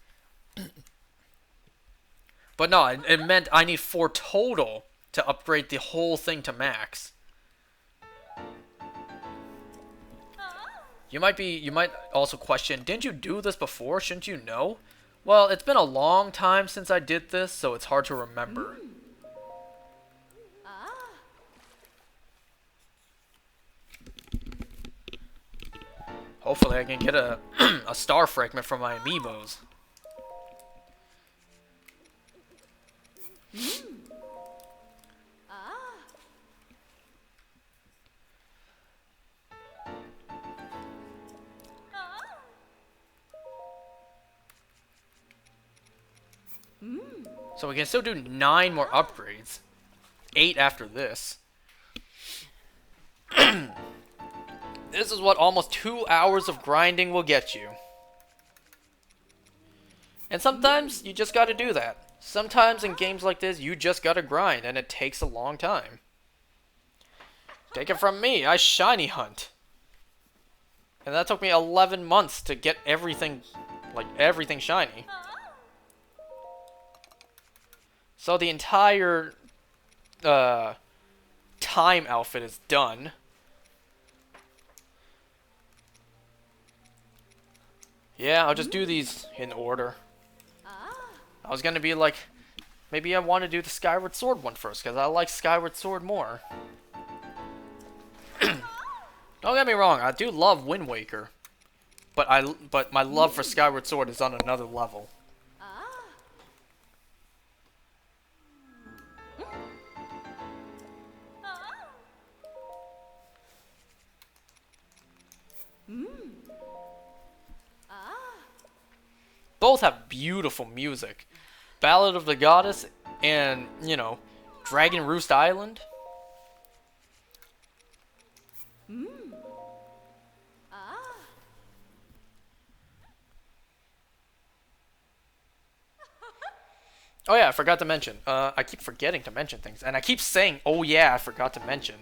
But no, it meant I need 4 total to upgrade the whole thing to max. You might also question, didn't you do this before? Shouldn't you know? Well, it's been a long time since I did this, so it's hard to remember. Hopefully I can get a a star fragment from my amiibos. So we can still do 9 more upgrades. 8 after this. This is what almost 2 hours of grinding will get you. And sometimes you just gotta do that. Sometimes in games like this, you just gotta grind, and it takes a long time. Take it from me, I shiny hunt. And that took me 11 months to get everything, like everything shiny. So the entire time outfit is done. Yeah, I'll just do these in order. I was gonna be like, maybe I want to do the Skyward Sword one first, because I like Skyward Sword more. Don't get me wrong, I do love Wind Waker. But my love for Skyward Sword is on another level. Both have beautiful music. Ballad of the Goddess and, you know, Dragon Roost Island. Oh yeah, I forgot to mention. I keep forgetting to mention things. And I keep saying, oh yeah, I forgot to mention.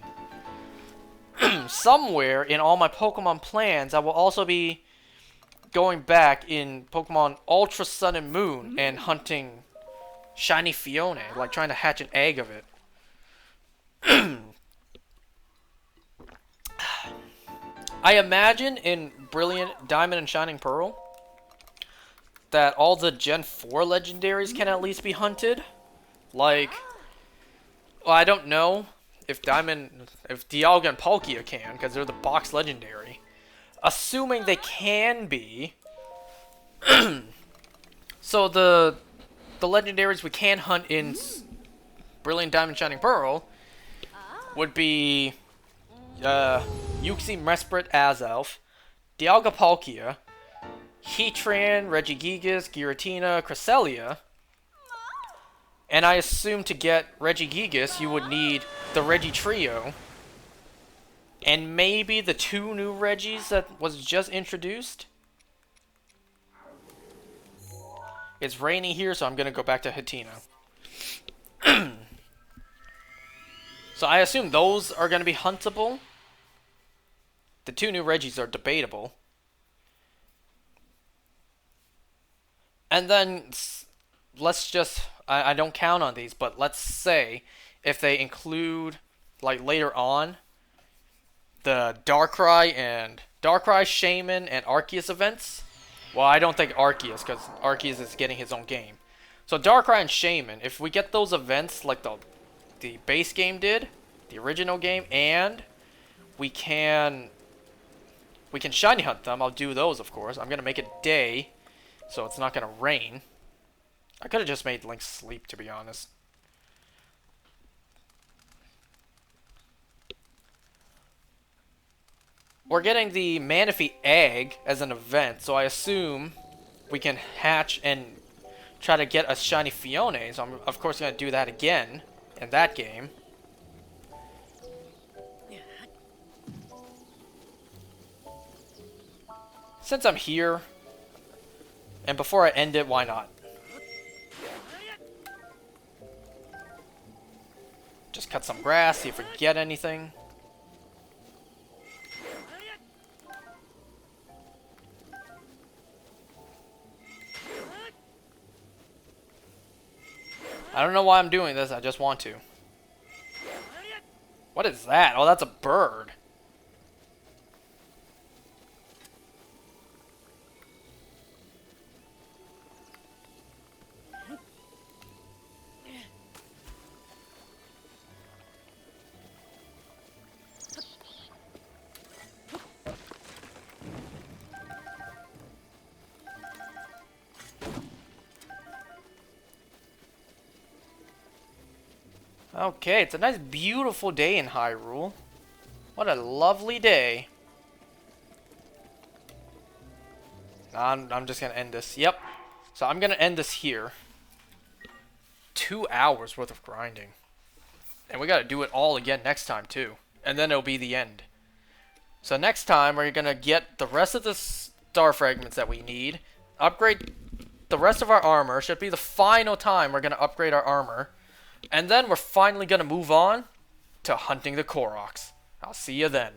Somewhere in all my Pokemon plans, I will also be going back in Pokemon Ultra Sun and Moon and hunting Shiny Fiona, like trying to hatch an egg of it. I imagine in Brilliant Diamond and Shining Pearl that all the Gen 4 legendaries can at least be hunted. Like, well, I don't know if Dialga and Palkia can, because they're the box legendary. Assuming they can be. So the legendaries we can hunt in Brilliant Diamond Shining Pearl would be Uxie Mesprit Azelf, Dialga Palkia, Heatran, Regigigas, Giratina, Cresselia. And I assume to get Regigigas you would need the Regi Trio. And maybe the 2 new Regis that was just introduced. It's rainy here, so I'm going to go back to Hatino. So I assume those are going to be huntable. The 2 new Regis are debatable. And then, let's just... I don't count on these, but let's say if they include, like, later on, the Darkrai, Shaman, and Arceus events. Well, I don't think Arceus, because Arceus is getting his own game. So Darkrai and Shaman, if we get those events like the base game did, the original game, and we can shiny hunt them, I'll do those, of course. I'm going to make it day, so it's not going to rain. I could have just made Link sleep, to be honest. We're getting the Manaphy egg as an event, so I assume we can hatch and try to get a shiny Fione. So I'm, of course, going to do that again in that game. Since I'm here, and before I end it, why not? Just cut some grass, see if we get anything. I don't know why I'm doing this, I just want to. What is that? Oh, that's a bird. Okay, it's a nice, beautiful day in Hyrule. What a lovely day. I'm just going to end this. Yep. So I'm going to end this here. 2 hours worth of grinding. And we got to do it all again next time, too. And then it'll be the end. So next time, we're going to get the rest of the star fragments that we need. Upgrade the rest of our armor. Should be the final time we're going to upgrade our armor. And then we're finally going to move on to hunting the Koroks. I'll see you then.